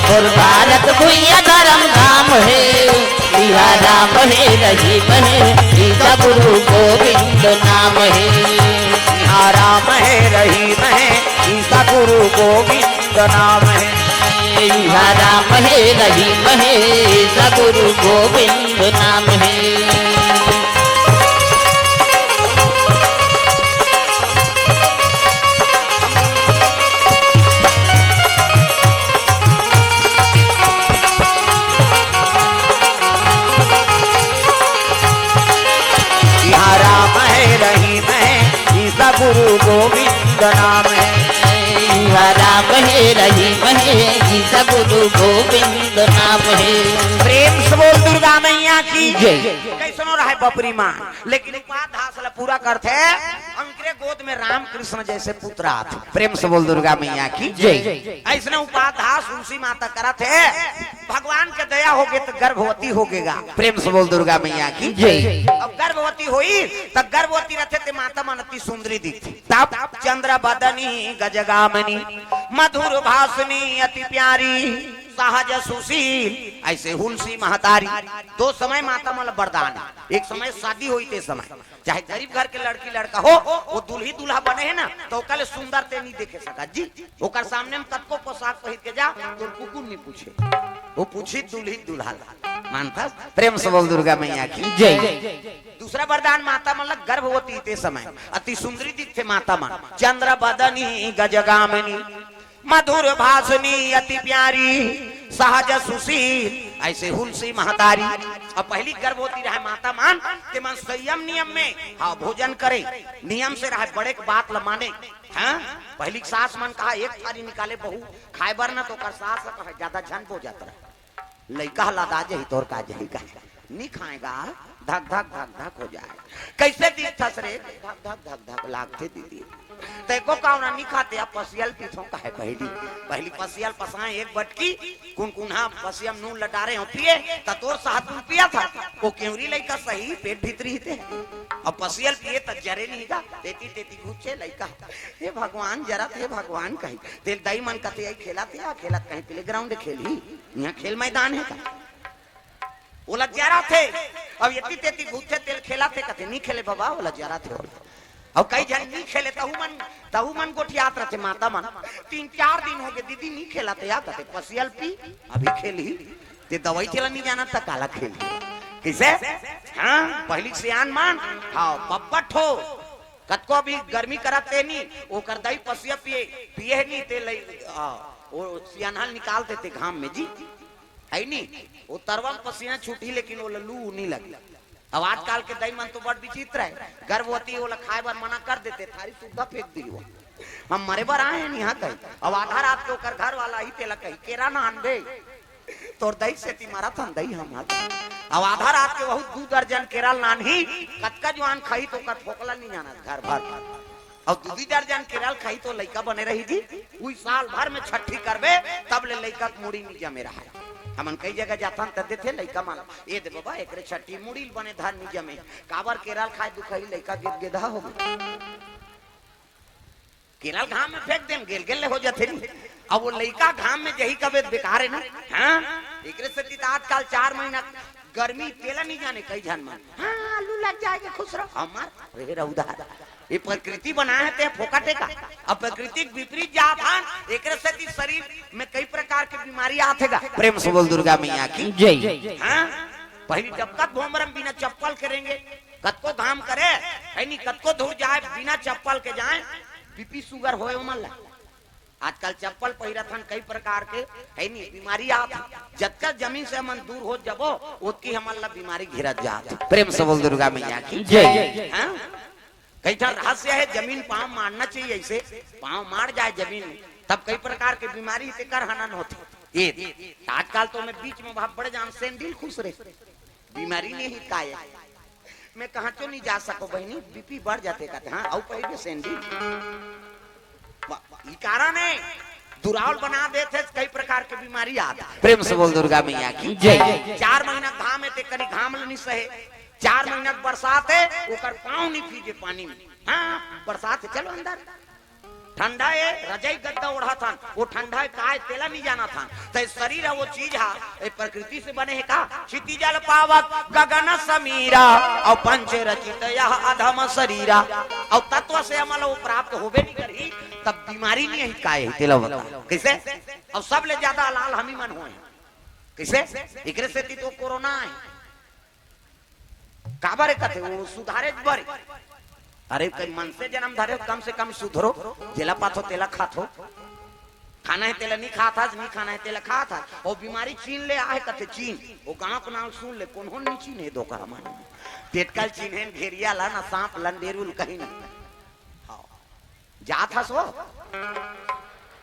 मोर भारत भुइया धर्म धाम है। यहाँ राम है रहीम है ईसा गुरु गोविंद नाम है। यहाँ राम है रहीम है ईसा गुरु गोविंद नाम है। यहाँ राम है रहीम है ईसा गुरु गोविंद नाम है। गोविंद नाम है। इहा राम है रहीम है गीता गुरु गोविंद नाम है। प्रेम से बोल दुर्गा मैया की जय। कैसनो रहा बपरी मां, लेकिन उपाध्यास पूरा करते अंकरे गोद में राम कृष्ण जैसे पुत्र आते। प्रेम से बोल दुर्गा मैया की जय। ऐसने उपाध्यास तुलसी माता करत है, भगवान के दया होगे तो गर्भवती होगेगा। प्रेम से बोल दुर्गा मैया की जय। अब गर्भवती हुई तब गर्भवती रहते थे माता मन अति सुंदरी दिखती। तब चंद्र बदनी गजगामनी मधुर भाषणी अति प्यारी सहज सुशील ऐसे हुलसी महतारी। दो समय माता मन वरदान, एक समय शादी हुई थे समय, चाहे गरीब घर के लड़की लड़का हो वो दूल्ही दूल्हा बने है ना तो कल सुंदर ते नहीं देखे सका जी। ओकर सामने में कतको पोशाक पहिर के जा तो कुकुर नहीं पूछे, वो पूछी दूल्ही दूल्हा मानता। प्रेम से बोल दुर्गा मैया की जय। दूसरा वरदान माता मन गर्भवती थे समय अति सुंदरी दिखते माता मन। चंद्र बदनी गजगामिनी मधुर भाषणी अति प्यारी सहज सुशील ऐसे हुलसी महतारी। अब पहली गर्भवती रहे माता मान के मन संयम नियम में हाँ भोजन करे, नियम से रहे, बड़े के बात ल माने। हाँ पहली सास मन कहा एक थारी निकाले बहू खाए बर न तो कर सास कहा ज्यादा झन हो जाता रहे, लइका लदा जही तोर का जही का नहीं खाएगा धक धक धक धक हो जाए। कैसे दिखता रे धक धक धक धक लागते दीदी तेको कावना नहीं खाते आप पसियल पीछों का है। पहली पसियल पसाए एक बटकी कुनकुना पसियम नून लटारे हो पिए ततोर साथ पिया था वो केवरी लइका सही पेट भीतरी थे। अब पसियल पिए त जरे नहीं का तेती तेती घुचे लइका हे भगवान जरा थे भगवान कहीं तेल दई मन कते आई खेलाते आ खेलत कहीं प्ले ग्राउंड खेली यहाँ खेल मैदान है का वो लज्जारा थे। अब यति तेती घुचे तेल खेलाते कते नहीं खेले बाबा वो लज्जारा थे। और कई जन नहीं खेले तहु मन गोठियात रहते माता मन 3-4 दिन हो गए दीदी नहीं खेला तो या कहते पसियल पी अभी खेली ते दवाई चला नहीं जाना तक काला खेली किसे। हाँ पहली सियान मान हाँ पप्पट हो कतको अभी गर्मी कराते नहीं वो कर दई पसिया पिए पिए नहीं ते वो सियानहाल निकालते थे घाम में जी है नहीं वो तरवा पसीना छूटी लेकिन वो लू नहीं लगी। अब आजकल के दही मन तो बड़ विचित्र है, गर्भवती वो खाए बार मना कर देते थारी सुधा फेंक दी वो हम मरे बार आए हैं यहाँ कहीं। अब आधा रात के ओकर घर वाला ही तेला कही केरा ना आनबे तोर दही से ती मारा था दही हम अब आधा रात के बहुत 2 दर्जन केरल नान ही कतका जवान खाई तो कर फोकला नहीं जाना घर भर और 2 दर्जन केरल खाई तो लइका बने रही जी। कोई साल भर में छठी करबे तब ले लइका मुड़ी नहीं जमे रहा है। हमन कई जगह जाता तदे थे लइका मान ए दे बाबा एकरे छठी मुड़ी बने धान नहीं जमे काबर केरल खाए दुखई लइका गिद गेधा हो केरल घाम में फेंक देम गेल गेल हो जाते नहीं। अब वो लइका घाम में जही कबे बेकार है ना। हां एकरे से आजकल 4 महीना गर्मी तेला नहीं जाने कई जन मन हां आलू लग जाएगा खुश रहो हमार रे रउदा ये प्रकृति बनाए थे फोकटे का। अब प्रकृति विपरीत जात हन एकरे से शरीर में कई प्रकार के बीमारी आतेगा। प्रेम से बोल दुर्गा मैया की जय। हाँ पहली जब तक भोमरम बिना चप्पल करेंगे कतको घाम करे है नहीं कतको दूर जाए बिना चप्पल के जाए बीपी शुगर होए उमल। आजकल चप्पल पहिरथन कई प्रकार के है नहीं बीमारी आत जब तक जमीन से मन दूर हो जबो उतकी हमल बीमारी घिरत जात। प्रेम से बोल दुर्गा मैया की जय। हाँ कई रहस्य है जमीन पांव मारना चाहिए ऐसे पांव मार जाए जमीन में तब कई प्रकार के बीमारी से कर हनन होते। ये आजकल तो मैं बीच में भाग बड़े जान सेंडिल खुश रहे बीमारी नहीं ही काय मैं कहाँ क्यों नहीं जा सको बहनी बीपी बढ़ जाते कहते हाँ और पहले सेंडिल कारण है दुरावल बना देते कई प्रकार के बीमारी आती। प्रेम से बोल दुर्गा मैया की जय। 4 महीना घाम है करी घाम नहीं सहे 4 महीना बरसात है ओकर पाँव नहीं भीजे पानी में। हाँ बरसात है चलो अंदर ठंडा है रजाई गद्दा ओढ़ा था वो ठंडा है काय तेला नहीं जाना था तो शरीर है वो चीज है प्रकृति से बने है का क्षिति जल पावक गगन समीरा और पंच रचित यह अधम शरीरा और तत्व से अमल वो प्राप्त होबे नहीं करी तब बीमारी नहीं है काय है तेला बता कैसे। और सब ले ज्यादा लाल हम ही मन हुए कैसे एकरे से तो कोरोना है काबर कहते वो सुधारे बरे अरे कई मन से जन्म धरे कम से कम सुधरो जेला पाथो तेला खाथो खाना है तेला नहीं खाता नहीं खाना है तेला खाता और बीमारी चीन ले आए कथे चीन वो गांव को नाम सुन ले कौन हो नहीं चीन है दो का माने पेटकल चीन है घेरिया ला ना सांप लंडेरुल कहीं नहीं जात हस वो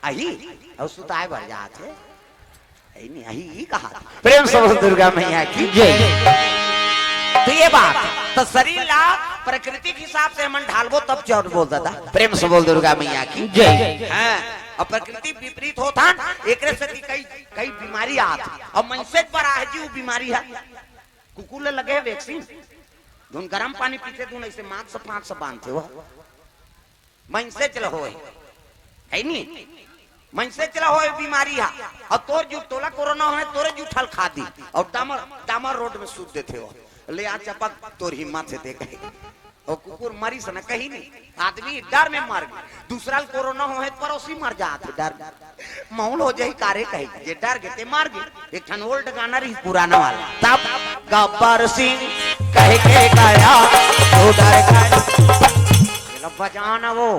अही और सुताए भर जात है नहीं अही कहा प्रेम से बोल दुर्गा मैया की जय। तो ये बात तो शरीर ला प्रकृति के हिसाब से मन ढालबो तब चौर बोलता था प्रेम से बोल दुर्गा मैया की जय। हाँ और प्रकृति विपरीत होता एक से कई कई बीमारी आती और मनसे पर आ जी वो बीमारी है कुकुर लगे वैक्सीन धुन गर्म पानी पीते धुन ऐसे माथ से पांच से बांधते हो मन से चला हो है नहीं मन से चला हो बीमारी है और तोर जो तोला कोरोना हो तोरे जूठल खा दी और डामर रोड में सूत देते हो ले आ चपक तोर हिम्मत से देखे और कुकुर मरी से न कहीं नहीं आदमी डर में मर गया दूसरा कोरोना हो पड़ोसी मर जाते डर माहौल हो जाए कारे कहे जे डर गए मार गए एक ठन ओल्ड गाना रही पुराना वाला तब गब्बर सिंह कह के गया तो डर गया बजाना वो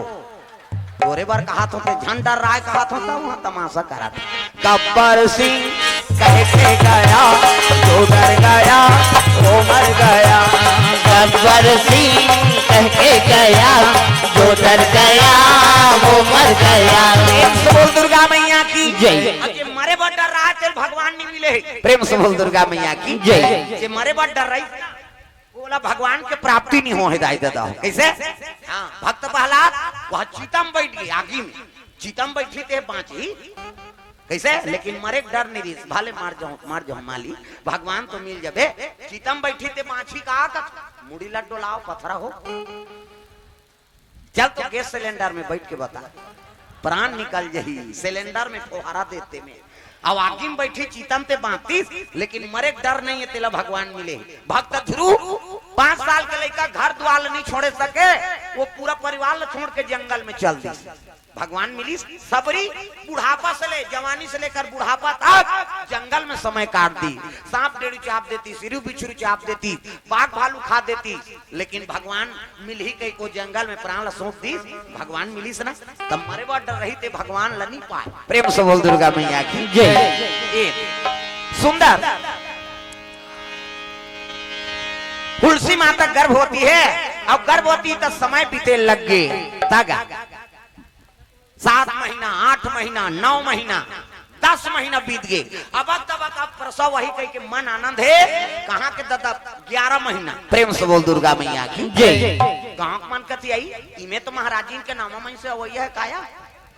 गोरे बार कहा तो झंडा राय कहा था वहां तमाशा करा था गब्बर सिंह कह के गया तो डर गया वो मर गया गब्बर सिंह कह के गया जो डर गया वो मर गया। प्रेम से बोल दुर्गा मैया की जय। अजे मरे बड़ डर रहा तेरे भगवान नहीं मिले प्रेम से बोल दुर्गा मैया की जय। जे मरे बड़ डर रही बोला भगवान के प्राप्ति नहीं हो हिदायत देता हो कैसे हाँ भक्त प्रहलाद वह चीतम बैठ गई आगी में चीतम बैठी थे बांची कैसे लेकिन मरे डर नहीं रही भाले मार जाओ माली भगवान तो मिल जाबे चीतम बैठी थे बांची का मुड़ी लड्डो लाओ पथरा हो चल तो गैस सिलेंडर में बैठ के बता प्राण निकल जही सिलेंडर में फुहारा देते में अब आगे में बैठी चीतम ते बांतीस लेकिन मरे डर नहीं है तेला भगवान मिले भक्त ध्रुव 5 साल के लड़का घर द्वार नहीं छोड़े सके वो पूरा परिवार छोड़ के जंगल में चल दी भगवान मिली सबरी बुढ़ापा से ले जवानी से लेकर बुढ़ापा तक जंगल में समय काट दी सांप डेढ़ चाप देती सिरू बिछरू चाप देती बाघ भालू खा देती लेकिन भगवान मिल ही कई को जंगल में प्राण सौंप दी भगवान मिली से ना तब मरे बार डर रही थे भगवान लनी पाए प्रेम से बोल दुर्गा मैया की जय। सुंदर तुलसी माता गर्भ होती है अब गर्भ होती तो समय बीते लग गए तागा 7 महीना 8 महीना 9 महीना 10 महीना बीत गए अब प्रसव वही कह के मन आनंद है कहाँ के दादा 11 महीना प्रेम से बोल दुर्गा मैया की जय। कहाँ मन कती आई इमे तो महाराजी के नामा मन से वही है काया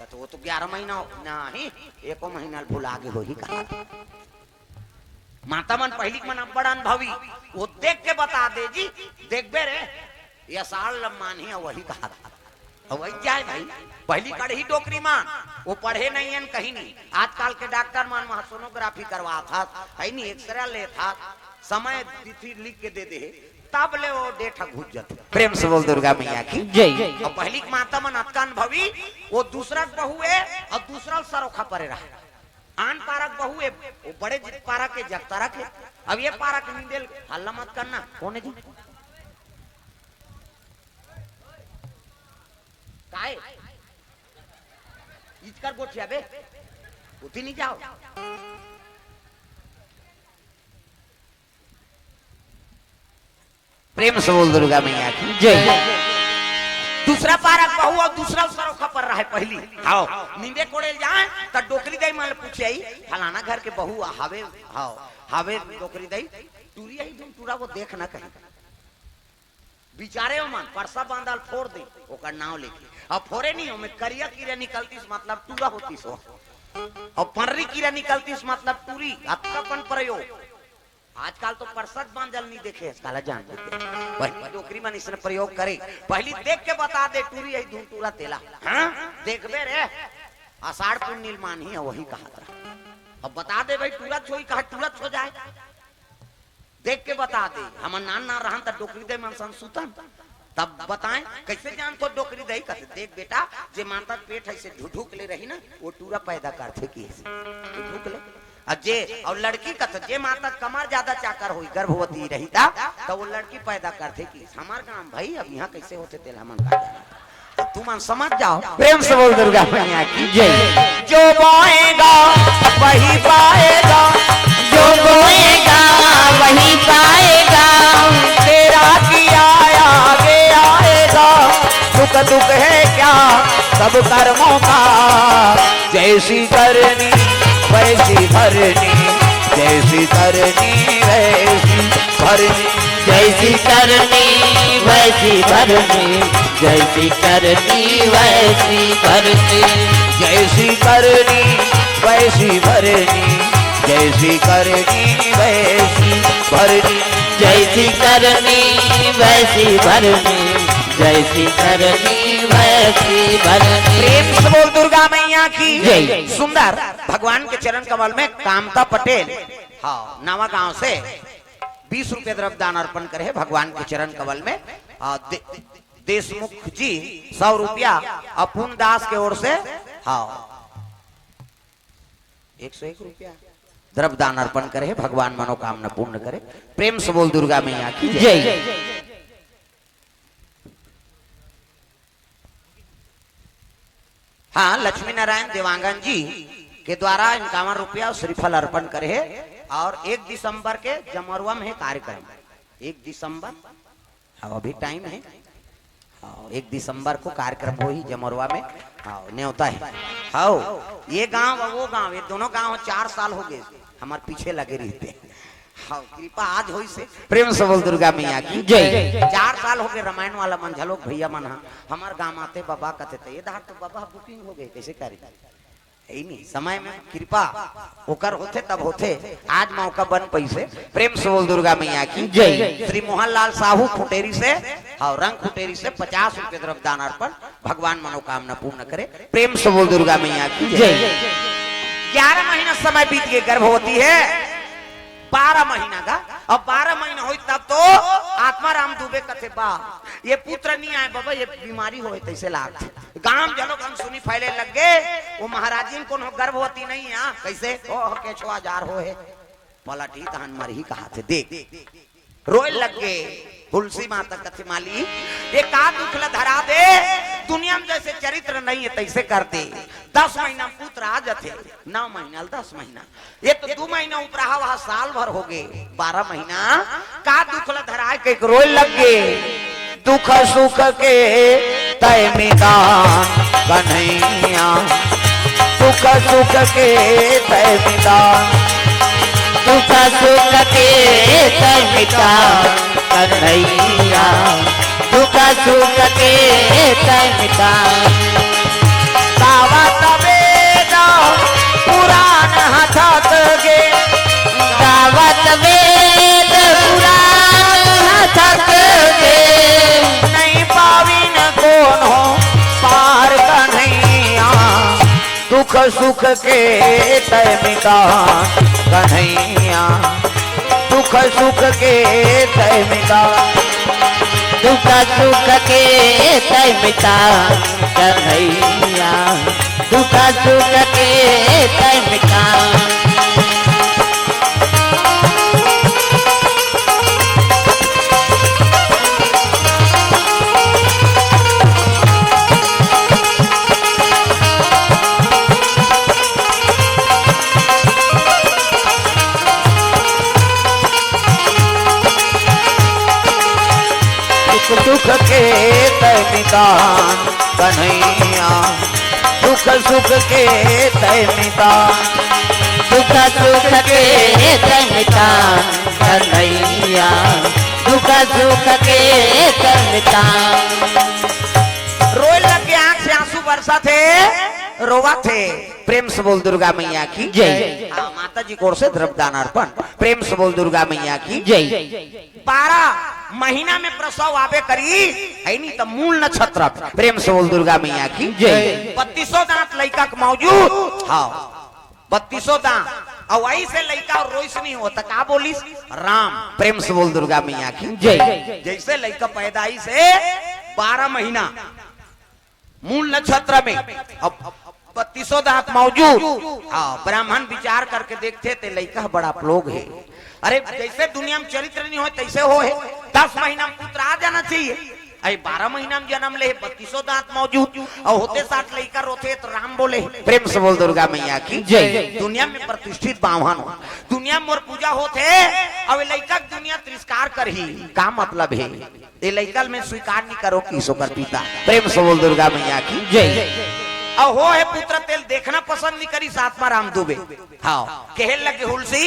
तो वो तो 11 महीना नहीं 1 महीना भुला के हो ही कहा माता मन पहली मन बड़ा अनुभवी वो देख के बता दे जी देखबे रे ये साल मान ही वही कहा था वही जाए भाई पहली कड़ी डोकरी मान वो पढ़े नहीं है कहीं नहीं आजकल के डॉक्टर मान वहां सोनोग्राफी करवा था है नहीं एक्सरे ले था समय तिथि लिख के दे दे तब ले वो डेटा घुस जाते प्रेम से बोल दुर्गा मैया की जय। और पहली माता मन अतकान भवी वो दूसरा बहू है और दूसरा सरोखा परे रहा आन पारक बहू है वो बड़े पारा के जगतारा के अब ये पारा के नींदेल हल्ला मत करना कौन है जी काहे इचकर गोठिया बे उठी नहीं जाओ प्रेम से बोल दुर्गा मैया की जय। दूसरा पारक बहू और दूसरा सरोखा पर रहा है पहली आओ नींदे कोड़े जाए तो डोकरी दई मान पूछे आई फलाना घर के बहू हावे हाओ हावे डोकरी दई टूरी आई तुम टूरा वो देख ना कहीं बिचारे हो मन परसा बांधल फोड़ दे ओकर नाव लेके अब फोरे नहीं हो मैं करिया कीड़ा निकलती मतलब टूरा होती सो और पर्री कीड़ा निकलती मतलब टूरी अतकापन प्रयोग आजकल तो परसत बांधल नहीं देखे काला जान देते डोकरी मन इसने प्रयोग करे पहली देख के बता दे टूरी आई धूम टूरा तेला हाँ देखबे रे आषाढ़ पुण्य मान ही है वही कहा अब बता दे भाई टूरा छोई कहा टूरा छो जाए देख के बता दे हम नान ना रहन त डोकरी दे मन संसुतन तब बताएं कैसे जान तो डोकरी दे कहते देख बेटा जे माता पेट ऐसे ढुढुक ले रही ना वो टूरा पैदा करथे की ढुढुक ले अजे और लड़की का तो जे माता कमर ज्यादा चाकर हुई गर्भवती रही था तो वो लड़की पैदा करथे की हमार काम भाई अब यहाँ कैसे होते तेल हमन का जाना तुम समझ जाओ प्रेम से बोल दुर्गा मैया की जय। जो बोएगा वही पाएगा जो बोएगा वही पाएगा तेरा किया आगे आएगा दुख दुख है क्या मनों का। जैसी करनी वैसी भरनी, जैसी करनी वैसी भरनी, जैसी करनी वैसी भरनी, जैसी करनी वैसी भरनी, जैसी करनी वैसी भरनी, जैसी करनी वैसी भरनी, जैसी करनी वैसी भरनी, जैसी करनी वैसी भरनी। प्रेम से बोल दुर्गा मैया की जय। सुंदर भगवान के चरण कमल में कामता पटेल हाँ नवा गांव से 20 रुपए द्रव्य दान अर्पण करे भगवान के चरण कमल में। देशमुख जी 100 रुपया अपुन दास के ओर से हाँ 101 रुपया द्रव्य दान अर्पण करे भगवान मनोकामना पूर्ण करे। प्रेम से बोल दुर्गा मैया की जय। हाँ लक्ष्मी नारायण देवांगन जी के द्वारा 51 रुपया और श्रीफल अर्पण करे और 1 दिसंबर के जमरुआ में है कार्यक्रम। 1 दिसंबर हाँ अभी टाइम है। हाँ 1 दिसंबर को कार्यक्रम हो ही जमरुआ में। हाँ न्योता है। हाँ ये गांव वो गांव ये दोनों गांव 4 साल हो गए हमारे पीछे लगे रहते हैं। हाँ कृपा आज हो से। प्रेम से बोल दुर्गा मैया की जय। 4 साल हो गए रामायण वाला मन झलोक भैया मन हमारे गांव आते बाबा कहते थे ये दार तो बाबा बुकिंग हो गए कैसे करे नहीं समय में कृपा होकर होते तब होते आज मौका बन पैसे। प्रेम से बोल दुर्गा मैया की जय। श्री मोहनलाल साहू खुटेरी से और रंग खुटेरी से 50 रुपए द्रव्य दान अर्पण भगवान मनोकामना पूर्ण करे। प्रेम से बोल दुर्गा मैया की जय। 11 महीना समय बीत गए गर्भवती है 12 महीना का अब 12 महीना हो तब तो आत्मा राम दुबे कथे बा ये पुत्र नहीं आए बाबा ये बीमारी हो तैसे लाग गांव जलो हम सुनी फैले लग गए वो महाराजी कौन गर्भवती नहीं है कैसे ओ के 6000 हो है पलटी तहन मर ही कहा थे देख रोए लग गए। तुलसी माता कथे माली ये का दुखला धरा दे दुनिया में जैसे चरित्र नहीं है तैसे कर दे। 10 महीना पुत्र आ जाते 9 महीना 10 महीना ये तो 2 महीना उपरा वहां साल भर हो गए 12 महीना का दुखला धरा के रोए लग गए। दुख सुख के तय मिदान कन्हैया दुख सुख के तय मिदान दुख सुख के तय मिटा कन्हैया दुख सुख के तय मिटा। गावत वेद पुराण हथत गे गावत वेद पुराण हथत गे नहीं पाविन कौन हो पार कन्हैया दुख सुख के तय मिटान कन्हैया दुख सुख के तय मिटान दुख सुख के तय मिटा कन्हैया दुख सुख के तय मिटा। दुख के तय मिटान कन्हैया दुख सुख के तय मिटान दुख सुख के तय मिटा कन्हैया दुख सुख के तय मिटा। रोए लग के आंख से आंसू बरसा थे रोवा थे। प्रेम से बोल दुर्गा मैया की जय। माता जी को से द्रव्य दान अर्पण। प्रेम से बोल दुर्गा मैया की जय। 12 महीना में प्रसव आवे करी है नहीं तो मूल नक्षत्र। प्रेम से बोल दुर्गा मैया की जय। 32 दांत लड़का के मौजूद हाँ 32 दांत और वही से लड़का और रोशनी होता का बोलिस राम। प्रेम से बोल दुर्गा मैया की जय। जैसे लड़का पैदाई से 12 महीना मूल नक्षत्र में अब 32 दांत मौजूद। ब्राह्मण विचार करके देखते थे लड़का बड़ा लोग है। अरे जैसे दुनिया में चरित्र नहीं हो तैसे हो है 10 महीना में पुत्र आ जाना चाहिए। अरे 12 महीना में जन्म ले 32 दांत मौजूद और होते साथ लड़का रोते तो राम बोले। प्रेम से बोल दुर्गा मैया की जय। दुनिया में प्रतिष्ठित बावन हो दुनिया में मोर पूजा होते अब लड़का दुनिया तिरस्कार कर ही का मतलब है ये लड़का में स्वीकार नहीं करो कि सो कर पीता। प्रेम से बोल दुर्गा मैया की जय। और हो है पुत्र तेल देखना पसंद नहीं करी सातमा राम दुबे। हाँ कहे लगे हुलसी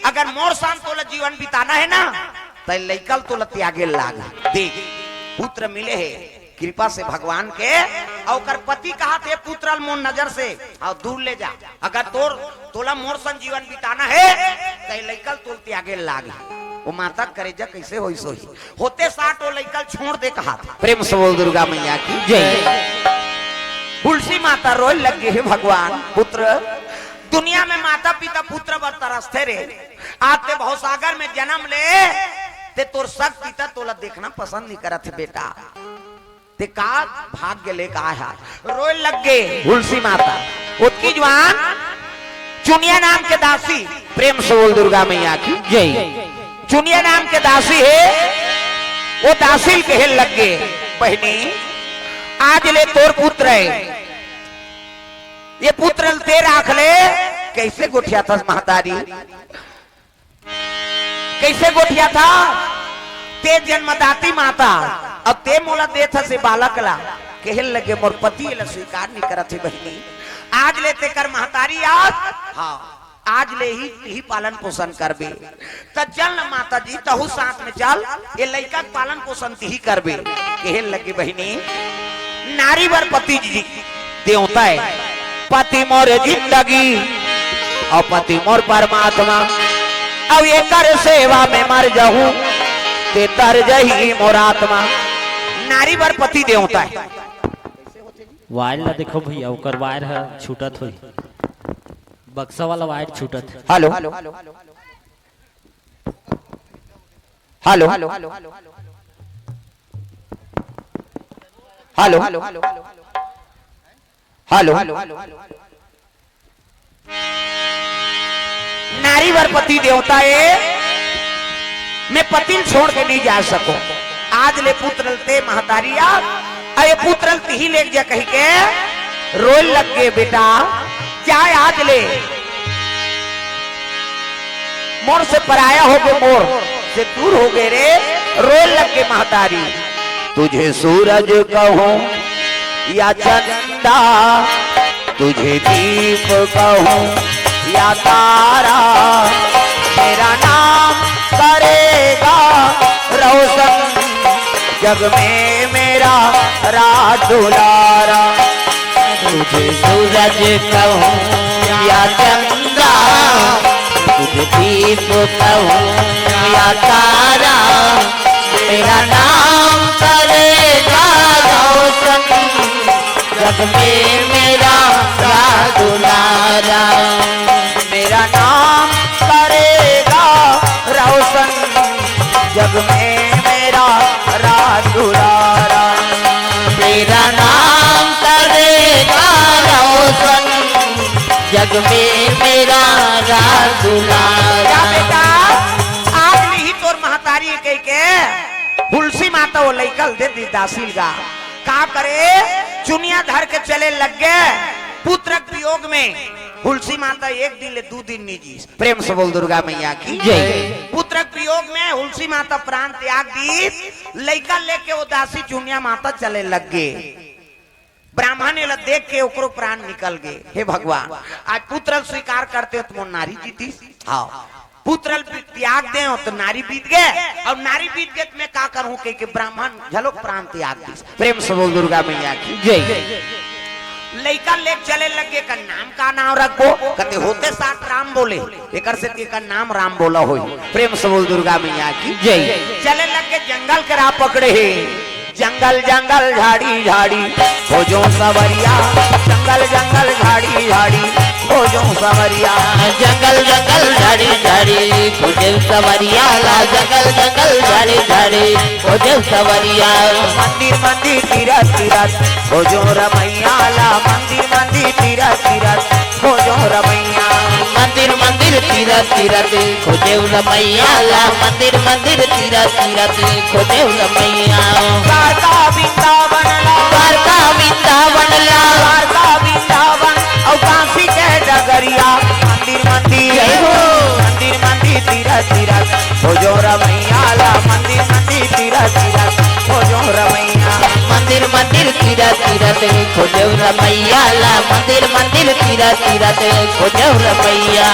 अगर मोर शाम तोला जीवन बिताना है ना तो लैकल तोला त्यागे लाग देख पुत्र मिले है कृपा से भगवान के और कर पति कहा थे पुत्र मोर नजर से और दूर ले जा अगर तोला मोर सन जीवन बिताना है तो लैकल तोल त्यागे लाग। वो माता करेजा कैसे होई सोई होते 60 वो लैकल छोड़ दे कहा प्रेम से बोल दुर्गा मैया की जय। तुलसी माता रोए लगे है भगवान पुत्र दुनिया में माता पिता पुत्र बर तरसते रे आते भवसागर में जन्म ले ते तोर सक पिता तोला देखना पसंद नहीं करत बेटा ते का भाग्य ले का है रोए लगे तुलसी माता उसकी जवान चुनिया नाम के दासी प्रेम से बोल दुर्गा मैया की जय। चुनिया नाम के दासी है वो दासी कहे लगे बहनी आज ले तोर पुत्र है ये पुत्र ते राख ले कैसे गोठिया था महतारी कैसे गोठिया था ते जन्मदाती माता अब ते मोला दे था से बालक ला कहे लगे मोर पति ला स्वीकार नहीं करत है बहनी आज ले ते कर महतारी आज हाँ आज ले ही पालन पोषण करबे त चल न माता जी तहु साथ में चल ये लड़का पालन पोषण ही करबे कहे लगे बहनी नारी वर पति जी देवता है पति मोर जिंदगी और पति मोर परमात्मा अब ये कर सेवा में मर जाऊं ते तर जही मोर आत्मा नारी वर पति देवता है। वायर ला देखो भैया ओकर वायर है छूटत होई बक्सा वाला वायर छूटत। Hello hello hello hello hello नारी वर पति देवता है मैं पति छोड़ के नहीं जा सकूं आज ले पुत्र ते महतारी अये पुत्र ही ले जा कही के रोल लग गए बेटा क्या आज ले मोर से पराया हो गए मोर से दूर हो गए रे रोल लग गए महतारी तुझे सूरज कहूं या चंदा तुझे दीप कहूं या तारा मेरा नाम करेगा रोशन जग में मेरा राज दुलारा तुझे सूरज कहूं या चंदा तुझे दीप कहूं या तारा मेरा नाम करेगा रोशन जग में मेरा राज दुलारा मेरा नाम करेगा रोशन जग में मेरा राज दुलारा मेरा नाम करेगा रोशन जग में मेरा राज दुलारा। बेटा आज नहीं तोर महतारी कह के तुलसी माता वो लैकल दे दी दासील का करे चुनिया धर के चले लग गए पुत्र वियोग में तुलसी माता एक दिन ले 2 दिन नहीं जी प्रेम से बोल दुर्गा मैया की जय। पुत्र वियोग में तुलसी माता प्राण त्याग दी लड़का लेके वो दासी चुनिया माता चले लग गए ब्राह्मण ने देख के ओकरो प्राण निकल गए। हे भगवान आज पुत्र स्वीकार करते हो तुम नारी जीती हाँ पुत्र त्याग दे तो नारी बीत गए और नारी बीत गए मैं क्या करूं के ब्राह्मण झलोक प्राण त्याग दी प्रेम से बोल दुर्गा मैया की जय। लड़का ले चले लगे का नाम का नाम रखो कहते होते 60 राम बोले एक का नाम राम बोला हो प्रेम से बोल दुर्गा मैया की जय। चले लगे जंगल के राह पकड़े है जंगल जंगल झाड़ी झाड़ी हो जो सवरिया जंगल जंगल झाड़ी झाड़ी हो जो सवरिया जंगल जंगल झाड़ी झाड़ी खोजे सवरिया ला जंगल जंगल झाड़ी झाड़ी खोजे सवरिया मंदिर मंदिर तीरथ तीरथ हो जो रमैया ला मंदिर मंदिर तीरथ तीरथ हो जो रमैया मंदिर मंदिर तीरथ तीरथ खोजे रमैया ला मंदिर मंदिर तीरथ तीरथ खोजे रमैया द्वारका वृंदावन ला द्वारका वृंदावन ला द्वारका वृंदावन और काशी के डगरिया मंदिर मंदिर मंदिर मंदिर तीरथ तीरथ हो जो रमैया ला मंदिर मंदिर तीरथ तीरथ हो जो रमैया मंदिर मंदिर तीरा तीरथ खोजो रमैया ला मंदिर मंदिर तीरा तीरथ खोजो रमैया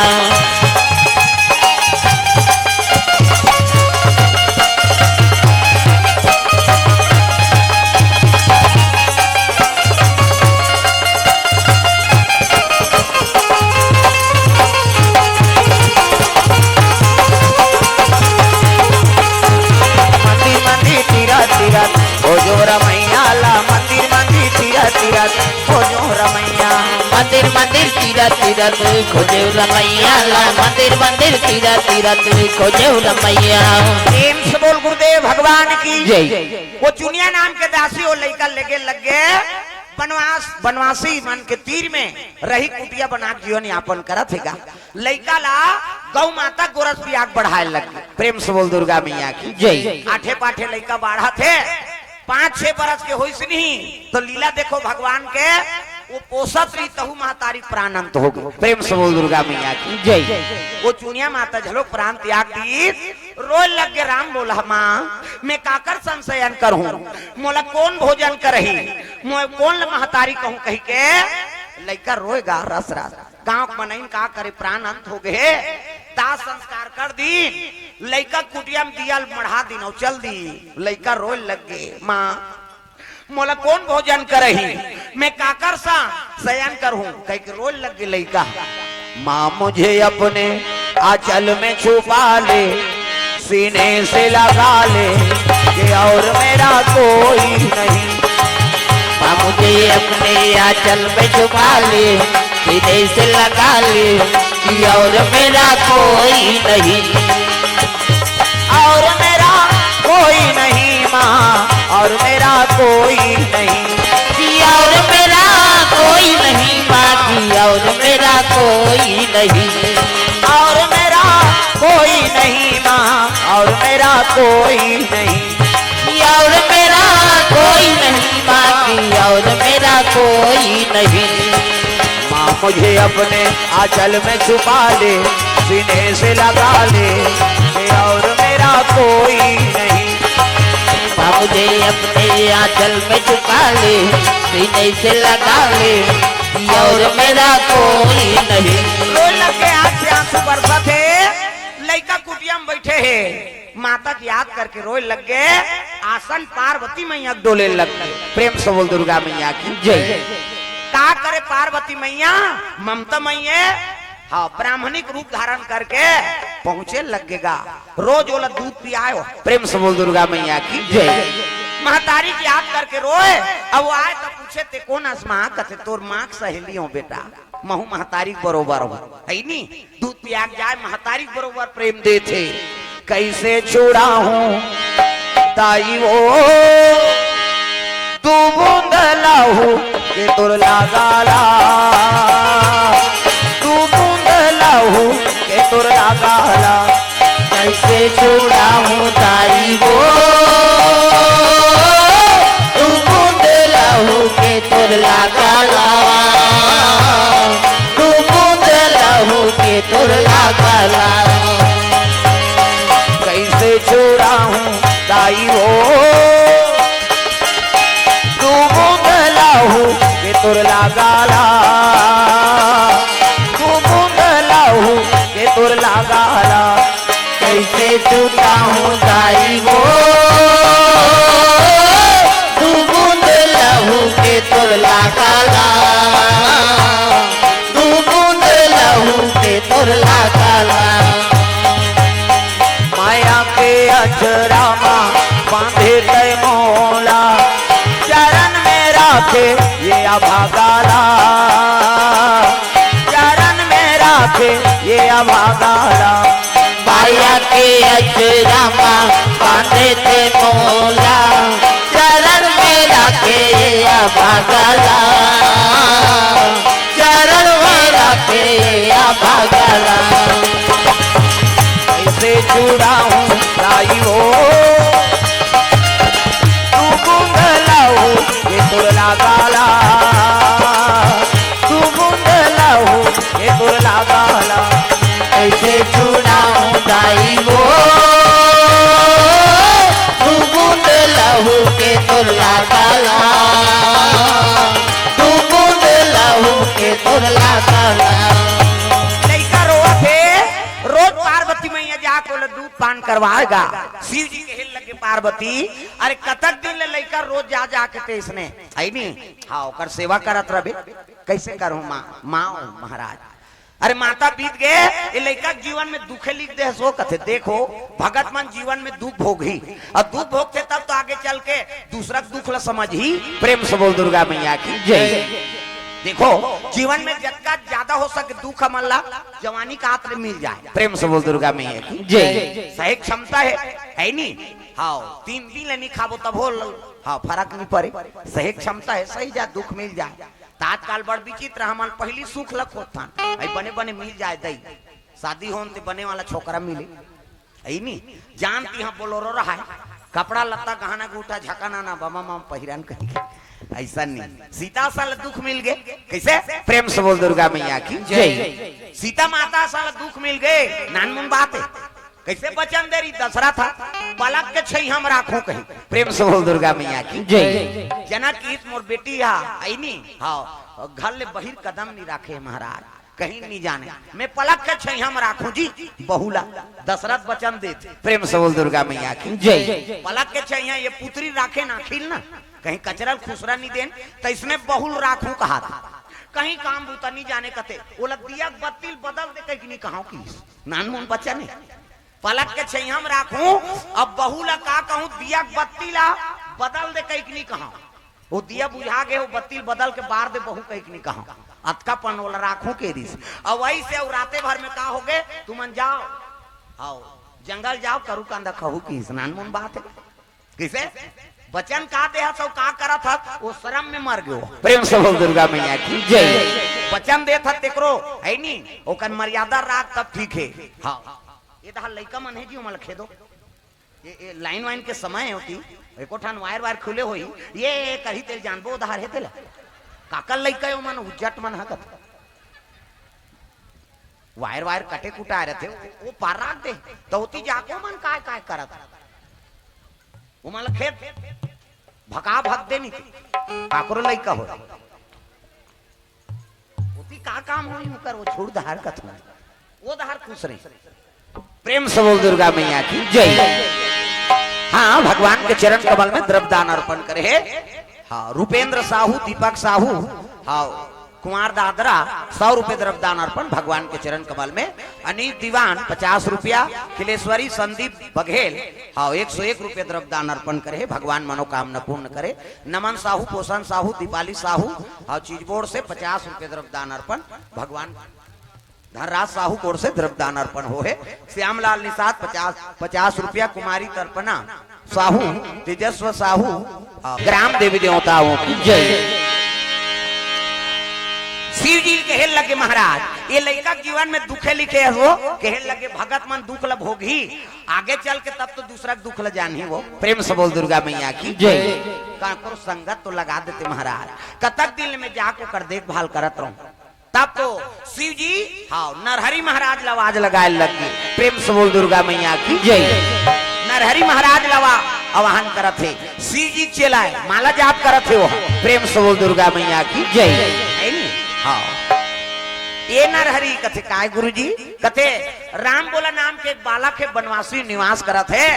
खोजो रमैया ला मंदिर मंदिर तीरा तीरथ खोजो रमैया मंदिर मंदिर तीरा तीरथ खोजो रमैया ला मंदिर मंदिर तीरा तीरथ खोजो रमैया। प्रेम से बोल गुरुदेव भगवान की जय। वो चुनिया नाम के दासी वो लड़का लगे लग गए बनवासी मन के तीर में रही कुटिया बना जीवन यापन करा थे लड़का ला गौ माता गोरस भी आग बढ़ाए लग। प्रेम से बोल दुर्गा मैया की जय। आठे पाठे लड़का बाढ़ा थे 5-6 बरस के होइस नहीं तो लीला देखो भगवान के वो पोषत रही तहु महतारी प्राण अंत हो गए। प्रेम से बोल दुर्गा मैया की जय। वो चुनिया माता झलो प्राण त्याग दी रोज लग गए राम बोला माँ मैं काकर संशयन करूं मोला कौन भोजन करही मैं कौन महतारी कहूं कही के लड़का रोएगा रस रात गांव बनाइन का करे प्राण अंत हो गए दाह संस्कार कर दी लड़का कुटिया में दिया मढ़ा दी चल दी लड़का रोए लग गए माँ मोला कौन भोजन करही मैं काकर सा शयन करूं कह के रोए लग गए लड़का माँ मुझे अपने आंचल में छुपा ले सीने से लगा ले कि और मेरा कोई नहीं माँ मुझे अपने आंचल में छुपा ले सीने से लगा ले कि और मेरा कोई नहीं और मेरा कोई नहीं माँ और मेरा कोई नहीं कि और मेरा कोई नहीं बाकी और मेरा कोई नहीं और मेरा कोई नहीं माँ और मेरा कोई नहीं कि और मेरा कोई नहीं बाकी और मेरा कोई नहीं माँ मुझे अपने आंचल में छुपा ले सीने से लगा ले कि और मेरा कोई नहीं माँ मुझे अपने आंचल में छुपा ले सीने से लगा ले कि और मेरा कोई नहीं। रोए लगे आंख से आंसू बरसा थे लड़का कुटिया में बैठे है माता की याद करके रोए लग गए आसन पार्वती मैया डोले लग गए। प्रेम से बोल दुर्गा मैया की जय। का करे पार्वती मैया ममता मैया हाँ ब्राह्मणिक रूप धारण करके पहुंचे लगेगा रोज ओला दूध पियाओ। प्रेम से बोल दुर्गा मैया की जय। महतारी की याद करके रोए अब वो आए तो पूछे ते कौन असमा कथे तोर माँ सहेली हो बेटा महू महतारी बरोबर हो है नी दूध पिया जाए महतारी बरोबर प्रेम दे थे कैसे छोड़ा हूँ ताई वो तू बूंद लाहू के तोर लगाला तू बूंद लाहू के तोर लगाला कैसे छोड़ा हूँ तारी वो तू बूंद लहू के तोर लगाला तू बूंद लहू के तोर लगाला कैसे छोड़ा हूँ ताई हो तू बूंद लाहू के तोर लगाला तू बूंद लाहू के तोर लगाला कैसे छूटा हूँ तारी वो तू बूंद लहू के तोर लगाला तू बूंद लहू के तोर लगाला माया के अचरामा बांधे तय मोला चरण में राखे ये अभागाला चरण में राखे ये अभागाला माया के अचरामा बांधे थे मोला चरण में राखे अभागला चरण में राखे अभागला कैसे जुड़ा हूँ ताई हो तू बूंद लाहू ये तोर लगाला तू बूंद लाहू ये तोर लगाला कैसे छूड़ा हूँ ताई वो तू बूंद लहू के तो तोरला साला तू बूंद लहू के तोरला साला। लड़का रोआ थे रोज पार्वती मैया जाको दूध पान करवाएगा। शिव जी के हिल लगे पार्वती अरे कतक दिन ले लड़का रोज जा जाके ते इसने आई नहीं हाँ ओकर सेवा करत रहे कैसे करूं माँ महाराज अरे माता बीत गए ये लड़का जीवन में दुखे लिख दे सो कथे देखो भगत मन जीवन में दुख भोगी और दुख भोगते तब तो आगे चल के दूसरा दुख ला समझ ही। प्रेम से बोल दुर्गा मैया की जय। देखो जीवन में जितना ज्यादा हो सके दुख हमला जवानी का हाथ में मिल जाए। प्रेम से बोल दुर्गा मैया की जय। सही क्षमता है नहीं हाँ 3 दिन नहीं खाबो तब हो हाँ फर्क नहीं पड़े सही क्षमता है सही जा दुख मिल जाए। तात्काल बड़ विचित्र हमन पहली सुख लख होता बने बने मिल जाए दई शादी होन ते बने वाला छोकरा मिले आई नहीं जानती यहाँ बोलोरो रहा है कपड़ा लत्ता गहना गुटा झकाना ना बमा माम पहिरान कहीं ऐसा नहीं। सीता साल दुख मिल गए कैसे। प्रेम से बोल दुर्गा मैया की जय। सीता माता साल दुख मिल गए नानमुन बात है कैसे बचन दे रही दसरा था पलक के छई हम राखो कहीं। प्रेम से बोल दुर्गा मैया की जय। जनक की मोर बेटी आई नहीं हाँ घर ले बहिर कदम नहीं राखे महाराज कहीं नहीं जाने मैं पलक के छई हम राखू जी बहुला दशरथ बचन दे। प्रेम से बोल दुर्गा मैया की जय। पलक के छई ये पुत्री राखे ना खिल ना कहीं कचरल खुसरा नहीं देन तो इसने बहुल राखू कहा था कहीं काम बूता नहीं जाने कते बोला दिया बत्तील बदल दे कहीं नहीं कहा की नानमुन बच्चा नहीं पलक के छई हम राखू अब बहुला का कहूं दिया बत्तीला बदल दे कहीं नहीं कहा वो दिया बुझा गए वो बत्तील बदल के बार दे बहु कहीं नहीं कहा अतका पनोला राखू के दिस और वही से राते भर में का हो गए तुम जाओ आओ जंगल जाओ करू कांदा कहू की स्नान मुन बात है किसे बचन का दे सब का करा था वो शर्म में मर गयो। प्रेम से बोल दुर्गा मैया की जय। बचन दे था तेकरो है नी ओकर मर्यादा राख तब ठीक है हाँ ये दहा लइका मन है जी उमल खेदो ये लाइन वाइन के समय होती एको ठान वायर खुले होई ये कही तेल जानबो उधार है तेल काकल लइका मन उज्जट मन हकत वायर कटे कुटा रहे थे वो पार राख दे तो होती जाको मन काय काय करत उमल खेत भका भग देनी थी काकरो लइका हो होती का काम होई कर वो छोड़ दहार कथ वो दहार खुश रही। प्रेम से बोल दुर्गा मैया की जय। हाँ भगवान के चरण कमल में द्रव्यदान अर्पण करे हाँ रूपेंद्र साहू दीपक साहू हाँ कुमार दादरा 100 रुपए द्रव्यदान अर्पण भगवान के चरण कमल में। अनिल दीवान 50 रुपया किलेश्वरी संदीप बघेल हाँ 101 रुपये द्रव्यदान अर्पण करे भगवान मनोकामना पूर्ण करे। नमन साहू पोषण साहू दीपाली साहू हाँ चीजबोर्ड से 50 रुपये द्रव्यदान अर्पण भगवान। धनराज साहू कोर से द्रव्यदान अर्पण हो है। श्यामलाल निषाद 50 रुपया कुमारी तर्पणा साहू तेजस्व साहू ग्राम देवी देवताओं की जय। शिव जी कहे लगे महाराज ये लड़का जीवन में दुखे लिखे हो कहे लगे भगत मन दुख लब होगी आगे चल के तब तो दूसरा दुख ल जानी वो। प्रेम से बोल दुर्गा मैया की जय। काको संगत तो लगा देते महाराज कतक दिल में जाको कर देखभाल करत रहूं तब तो शिव जी हाँ नरहरि महाराज लवाज लगाए लगे। प्रेम से बोल दुर्गा मैया की जय। नरहरि महाराज लवा आवाहन करत थे शिव जी चलाए माला जाप करत थे वो। प्रेम से बोल दुर्गा मैया की जय। हाँ ये नरहरि कथे काय गुरुजी कथे राम बोला नाम के एक बालक है बनवासी निवास करत है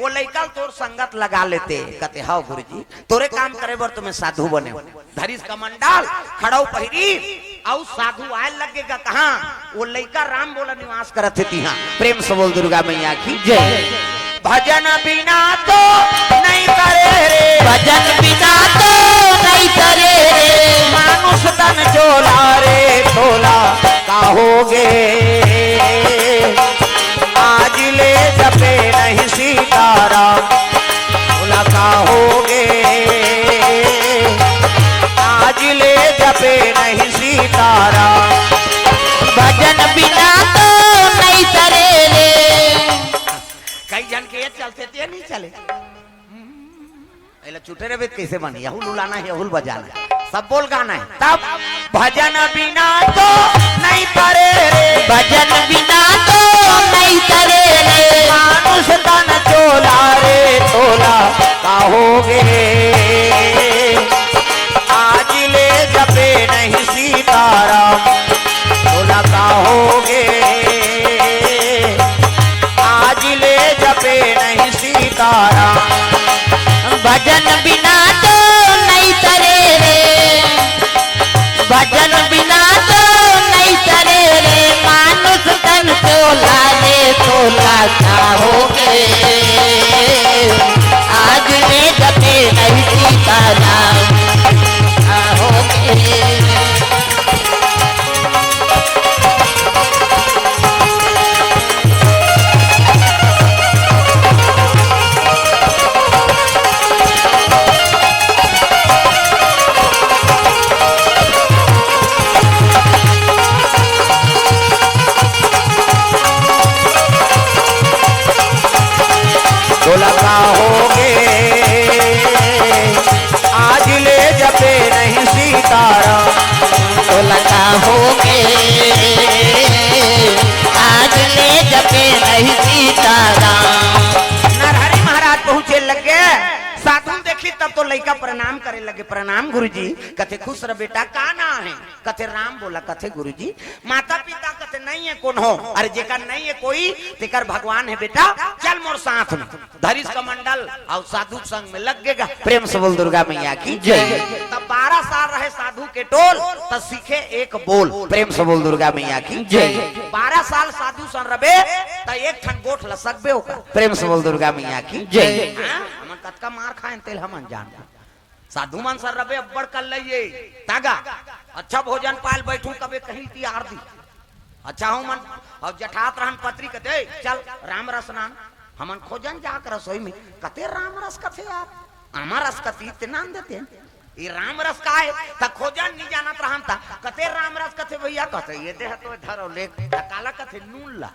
वो लइका तोर संगत लगा लेते कथे हाँ गुरुजी तोरे काम करे बर तुम्हें साधु बने धरिस का मंडाल खड़ाऊ पहिरी और साधु आए लगेगा कहाँ वो लइका राम बोला निवास करत थे तिहा। प्रेम से बोल दुर्गा मैया की जय। भजन बिना तो नहीं करे रे भजन बिना तो नहीं करे रे मानुष तन चोला रे तोला का होगे आज ले जपे नहीं सीताराम तोला का होगे आज ले जपे नहीं सीताराम। भजन बिना तो नहीं करे रे कई जन के चलते थे नहीं चले छूटे रे कैसे बने यहुल उलाना है यहुल बजाना सब बोल गाना है तब भजन बिना तो नहीं करे रे भजन बिना तो नहीं करे रे मानुष तन चोला रे तोला का होगे सीताराम। भजन बिना तो नहीं तरे रे, भजन बिना तो नहीं तरे रे, मानुष तन तोला रे तोला चाहोगे, आज ले जपे नहीं सीताराम चाहोगे। तो लगा होगे आज ले जपे नहीं सीताराम। तो लगा होगे आज ले जपे नहीं सीताराम। नरहरि महाराज पहुंचे लगे, साधु देखी तब तो लड़का प्रणाम करे लगे। प्रणाम गुरुजी। कथे खुश रह बेटा, का ना है? कथे राम बोला। कथे गुरुजी माता पिता कथे नहीं है कौन हो? अरे जेकर नहीं है कोई तेकर भगवान है बेटा, चल मोर साथ में। धरिस कमंडल और साधु संग में लग गएगा। प्रेम से बोल दुर्गा मैया की जय। तब 12 साल रहे साधु के टोल, तब सीखे एक बोल। प्रेम से बोल दुर्गा मैया की जय। 12 साल साधु सन रबे त एक ठन गोठ लसकबे ओकर। प्रेम से बोल दुर्गा मैया की जय। हमन कतका मार खाए तेल हमन जान। साधु मन सर रबे अब्बड़ कर लइए तागा अच्छा भोजन पाल बैठू कबे कहीं तियार दी अच्छा हूं मन। और जठात रहन पत्री कते चल राम रस नान हमन खोजन जाकर रसोई में कते राम रस कथे यार आमा रस कती ते नाम देते हैं। ये राम रस का है त खोजन नहीं जानत रहन ता कते राम रस कथे भैया कथे ये देह तो धरो ले काला कथे नून ला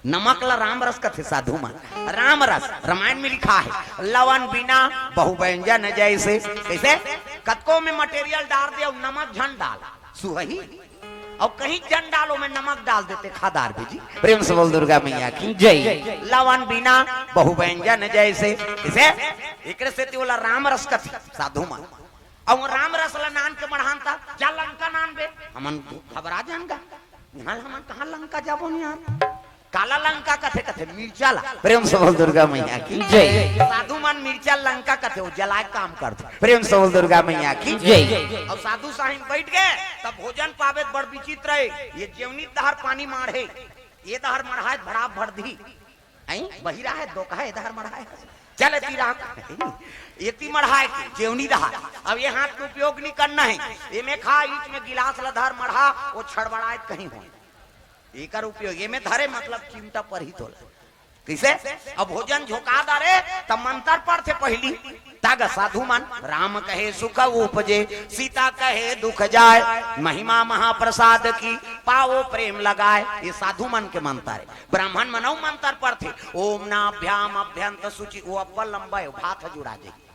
नमक ला राम रस कथे। साधु मन राम रस रामायण में लिखा है लवन बिना बहु व्यंजन जैसे। कैसे? कतको में मटेरियल डाल दे और नमक झन डाल सुही और कहीं जन डालो में नमक डाल देते खादार भी जी। प्रेम से बोल दुर्गा मैया की जय। लवन बिना बहु व्यंजन जैसे। कैसे? एक से बोला राम रस कथी साधु मन और राम रस ला नान के बढ़ान था जा लंका नान बे हमन घबरा जाएगा यहाँ हमन कहाँ लंका जाबो नहीं यार काला लंका कथे कथे मिर्चा ला। प्रेम से बोल दुर्गा मैया की जय। साधु मन मिर्चा लंका कथे वो जलाए काम करते। प्रेम से बोल दुर्गा मैया की जय। और साधु साहिब बैठ गए तब भोजन पावे बड़ विचित्र है। ये जेवनी दहर पानी मारे ये दहर मढ़ाए भड़ा भर दी बहिरा है दो कहा दहर मढ़ाए चल तीरा ये मढ़ाए जेवनी दहर। अब ये हाथ का उपयोग नहीं करना है ये में खा ईट में गिलास लधर मढ़ा वो छड़बड़ाए कहीं हो एकर उपयोग ये में धरे मतलब चिमटा पर ही तोला। कैसे? अब भोजन झोंका दारे तब मंत्र पर थे पहली ताग साधु मन राम कहे सुख उपजे सीता कहे दुख जाए महिमा महाप्रसाद की पाओ प्रेम लगाए। ये साधु मन के मंत्र है। ब्राह्मण मनौ मंत्र पर थे ओम नाभ्याम अभ्यंत सूचि वो अब्बल लंबा है भात जुड़ा जाएगी।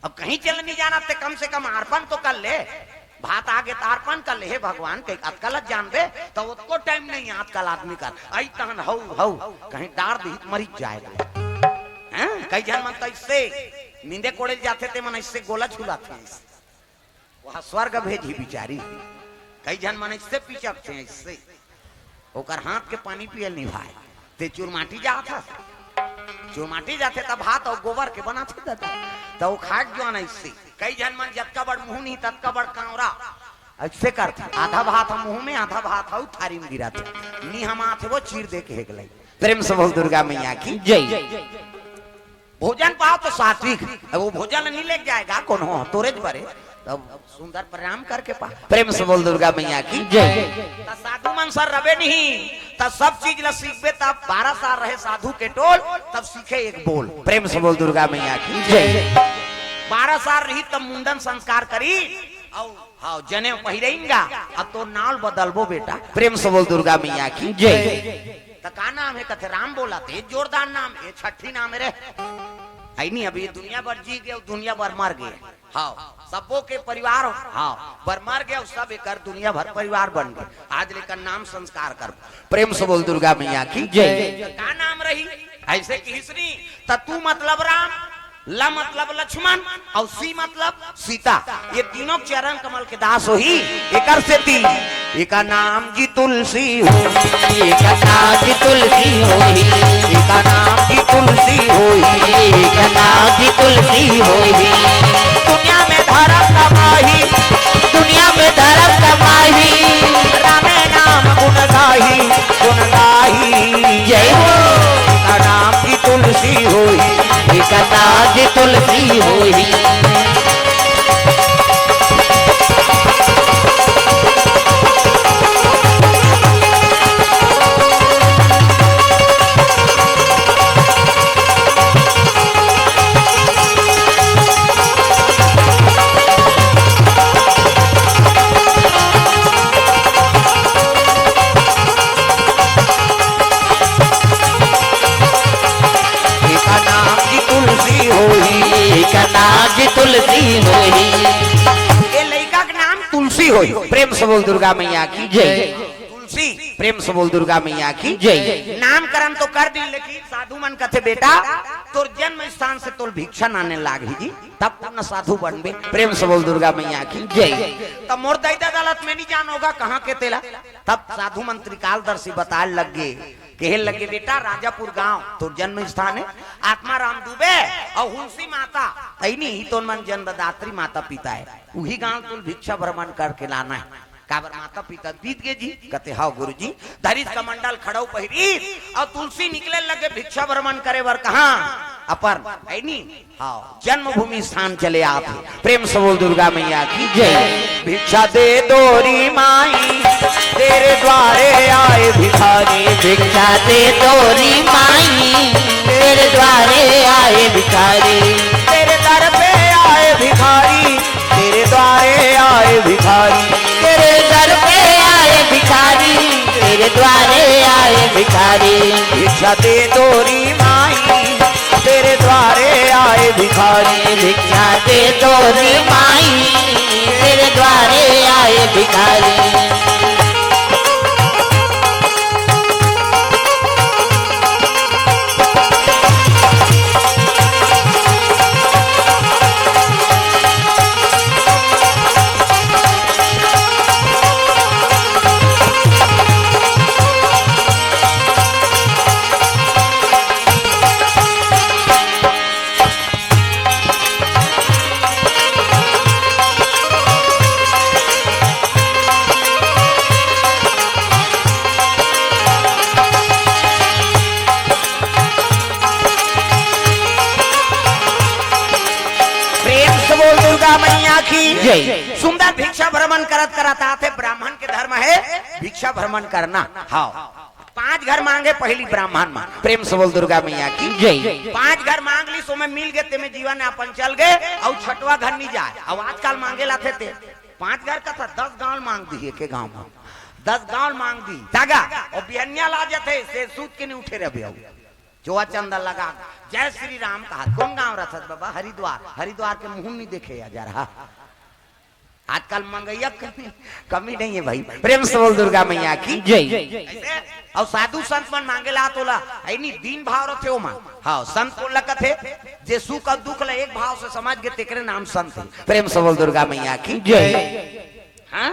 अब कहीं चल नहीं जाना ते कम से कम अर्पण तो कर ले भात आगे तारपन कर ले भगवान के अतकल जान दे तो उसको टाइम नहीं आजकल आदमी का आई तहन हौ हौ कहीं डार दी मरी जाएगा। कई जन मन तो इससे नींदे कोड़े जाते थे मन इससे गोला झुलाते हैं वहां स्वर्ग भेजी बिचारी। कई जन मन इससे पिचकते हैं इससे ओकर हाथ के पानी पियल नहीं भाई ते चुरमाटी जाता चुरमाटी जाते तब हाथ और गोबर के बनाते तो वो खाट जो ना इससे। कई जन मन जतका बड़ मुंह नहीं ततका बड़ कांवरा ऐसे करते आधा भात हम मुंह में आधा भात हम थारी में गिराते नी हम आते वो चीर दे के हेगलाई। प्रेम से बोल दुर्गा मैया की जय। भोजन पाओ तो सात्विक वो भोजन नहीं ले जाएगा कौन हो तोरे बरे तब सुंदर प्रणाम करके पा। प्रेम से बोल दुर्गा मैया की जय। साधु मन सर रबे नहीं तब सब चीज ला सीखबे तब 12 साल रहे साधु के टोल तब सीखे एक बोल। प्रेम से बोल दुर्गा मैया की जय। 12 साल रही तब मुंडन संस्कार करी और हाँ जने पहिरेंगा अब तो नाल बदलबो बेटा। प्रेम से बोल दुर्गा मैया की जय। तो का नाम है कथे राम बोला थे जोरदार नाम ये छठी नाम रे है नहीं अभी दुनिया भर जी गए दुनिया भर मर गए। हाँ सबों के परिवार हाँ भर मर गए सब एक दुनिया भर परिवार बन गए। आज लेकर नाम संस्कार कर। प्रेम से बोल दुर्गा मैया की जय। का नाम रही ऐसे की हिस्ट्री तू मतलब राम ल मतलब लक्ष्मण और सी मतलब सीता। ये तीनों चरण कमल के दास हो ही एकर से ती एका नाम जी तुलसी हो, एका नाम जी तुलसी होई, एका नाम जी तुलसी हो, एका नाम जी तुलसी होई। दुनिया में धर्म कमाही, दुनिया में धर्म कमाही, रामे नाम गुण गाही, गुण गाही। जय हो। एका नाम जी तुलसी होई, एका नाम जी तुलसी होई। एका नाम जी तुलसी होई, एका नाम जी तुलसी होई। ये लड़का का नाम तुलसी होई। प्रेम से बोल दुर्गा मैया की जय। तुलसी, प्रेम से बोल दुर्गा मैया की जय। नामकरण तो कर दी, लेकिन साधु मन कथे बेटा तोर जन्म स्थान से तोर भिक्षा नाने लागी जी, तब तब न साधु बनबे। प्रेम से बोल दुर्गा मैया की जय। तब मोर दैदा दलत में नहीं जान होगा कहाँ के तेला। तब साधु मंत्री कालदर्शी बताए लग गए, कहे लगे बेटा राजापुर गांव तोर जन्म स्थान है, आत्मा राम दुबे और हुलसी माता तैनी ही तो मन जन्मदात्री माता पिता है, वही गांव तुल भिक्षा भ्रमण करके लाना है। काबर माता पिता बीत गए जी, कहते हाँ गुरु जी। धरित कमंडल खड़ो पहिरी और तुलसी निकले लगे भिक्षा भ्रमण करे बर कहा अपर ऐनी हाँ जन्मभूमि स्थान चले आते। प्रेम से बोल दुर्गा मैया की जय। भिक्षा दे दोरी माई तेरे द्वारे आए भिखारी, भिक्षा दे तोरी माई तेरे द्वारे आए भिखारी, तेरे दर पे आए भिखारी, तेरे द्वारे आए भिखारी, तेरे दर पे आए भिखारी, तेरे द्वारे आए भिखारी। भिक्षा दे दोरी माई तेरे द्वारे आए भिखारी, भिक्षा दे तोरी माई तेरे द्वारे आए भिखारी। मैया की जय। सुंदर भिक्षा भ्रमण करत करत आते। ब्राह्मण के धर्म है भिक्षा भ्रमण करना। हाँ 5 घर मांगे पहली ब्राह्मण मां। प्रेम से बोल दुर्गा मैया की जय। 5 घर मांग ली सो में मिल गए ते में जीवन अपन चल गए और 6वां घर नहीं जाए। अब आजकल मांगे लाते थे 5 घर का था 10 गांव मांग दी के गांव में 10 गांव मांग दी जागा और बिहनिया ला जाते से सूत के नहीं उठे रहे चोआ चंदा लगा जय श्री राम कहा। कौन गांव रहा बाबा? हरिद्वार। हरिद्वार के मुंह नहीं देखे जा रहा। आजकल मंगैया कमी नहीं है भाई। प्रेम से बोल दुर्गा मैया की जय। और साधु संत मन मांगे ला तोला ऐनी दीन भाव रखे हो मां। हाँ संत बोल थे जे सुख और दुख ला एक भाव से समझ गए तेरे नाम संत है। प्रेम से बोल दुर्गा मैया की जय। हाँ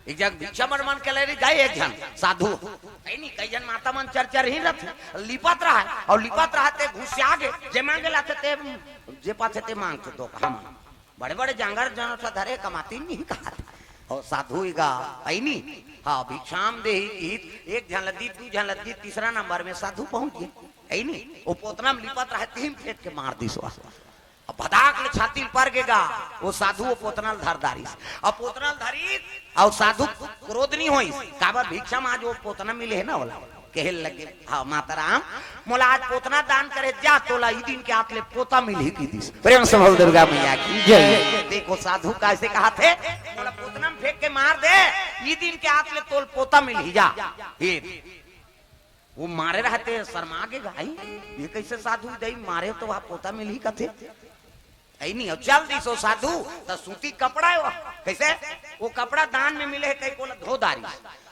एक जग भिक्षा मन के ले गए एक जन साधु नहीं कई जन माता मन चर्चा ही रहे लिपत रहा है और लिपत रहते घुस आगे जे मांगे लाते ते जे पाते ते मांगते तो हम बड़े बड़े जंगर जन धरे कमाती नहीं कहा और साधु गा ऐनी हाँ भिक्षाम दे एक जन लद्दी 2 जन लद्दी 3रा नंबर में साधु पहुंच गए ऐनी वो पोतना में लिपत रहे 3 फेंक के मार दी सो भदाक ले छाती पर गेगा वो साधु वो पोतनल धारदारी और पोतनल धारी और साधु क्रोध नहीं होई काबर भिक्षा में आज वो पोतना मिले है ना बोला कहे लगे हाँ माता राम मोला आज पोतना दान करे जा तोला ई दिन के आतले पोता मिली की दिस। प्रेम से बोल दुर्गा मैया की जय। देखो साधु कैसे कहा थे मोला पोतना में फेंक के मार दे ई दिन के आतले तोल पोता मिली जा। वो मारे रहते शर्मा के गाई ये कैसे साधु दई मारे तो वहां पोता मिली कथे नहीं और चल दी सो साधु तो सूती कपड़ा है कैसे वो कपड़ा दान में मिले है कई को धोदारी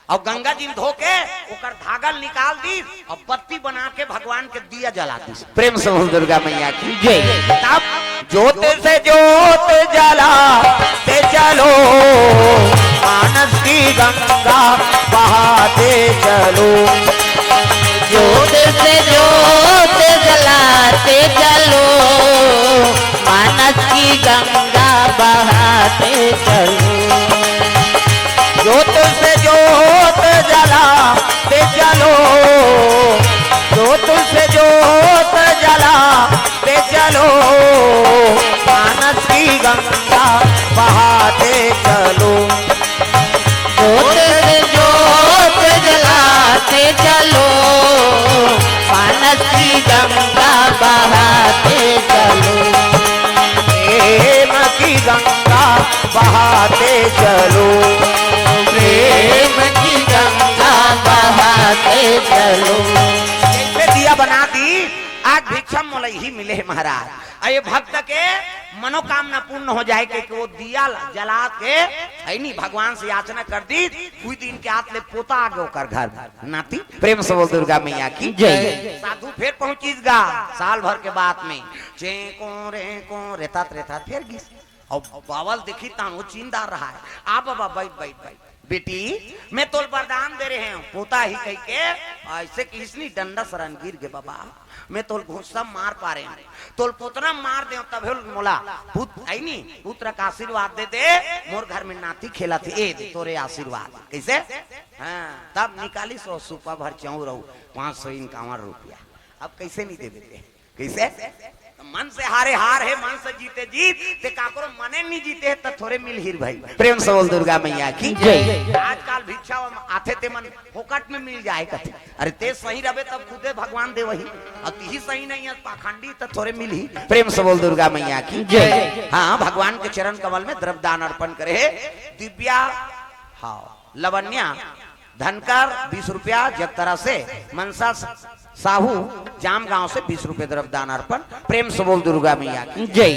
और गंगा जी धो के ओकर धागल निकाल दी और बत्ती बना के भगवान के दिया जलाती। प्रेम से बोल दुर्गा मैया की जय। तब ज्योत से ज्योत जलाते चलो, मानस की गंगा बहाते चलो। ज्योत से ज्योत जलाते चलो, मानस की गंगा बहाते चलो। ज्योत से ज्योत जलाते चलो, ज्योत से ज्योत जलाते चलो, मानस की गंगा बहाते चलो। ज्योत से ज्योत जलाते चलो, मानस की गंगा बहाते चलो। प्रेम की गंगा बहाते चलो, प्रेम की गंगा बहाते चलो। कैसे दिया बना दी, आज भिक्षम मोल ही मिले है महाराज। अये भक्त के मनोकामना पूर्ण हो जाए कि वो दिया जला के है नहीं भगवान से याचना कर दी, कोई दिन के हाथ ले पोता आगे होकर घर नाती। प्रेम से बोल दुर्गा मैया की जय। साधु फिर पहुंचीगा साल भर के बाद में, चेको रेको रेता त्रेता फिर गिस और बावल देखी तानो चीनदार रहा है। आ बाबा बैठ बैठ बैठ बेटी, मैं तोल वरदान दे रहे हैं पोता ही कह के ऐसे किसनी डंडा शरण गिर गए बाबा, मैं तोल घुस्सा मार पा रहे हैं, तोल पुतना मार दे तब मोला पुत्र का आशीर्वाद दे दे, मोर घर में नाती खेला थी ए दे तोरे आशीर्वाद। कैसे हाँ, तब निकाली 100 सुपा भर चाउर 551 रुपया। अब कैसे नहीं दे देते, कैसे मन से हारे हार है, मन से जीते जीत, ते काकरो मने नहीं जीते है तो थोड़े मिल हिर भाई। प्रेम से बोल दुर्गा मैया की जय। आजकल भिक्षा आते ते मन फोकट में मिल जाए कथे, अरे ते सही रहे तब खुदे भगवान दे वही, और ती सही नहीं है पाखंडी तो थोड़े मिल ही। प्रेम से बोल दुर्गा मैया की जय। हाँ, भगवान के चरण कमल में द्रव्यदान अर्पण करे। दिव्या हाँ लवण्या धनकर 20 रुपया, जगतरा से मनसा साहू जाम गांव से 20 रुपए द्रव्यदान अर्पण। प्रेम से बोल दुर्गा मैया की जय।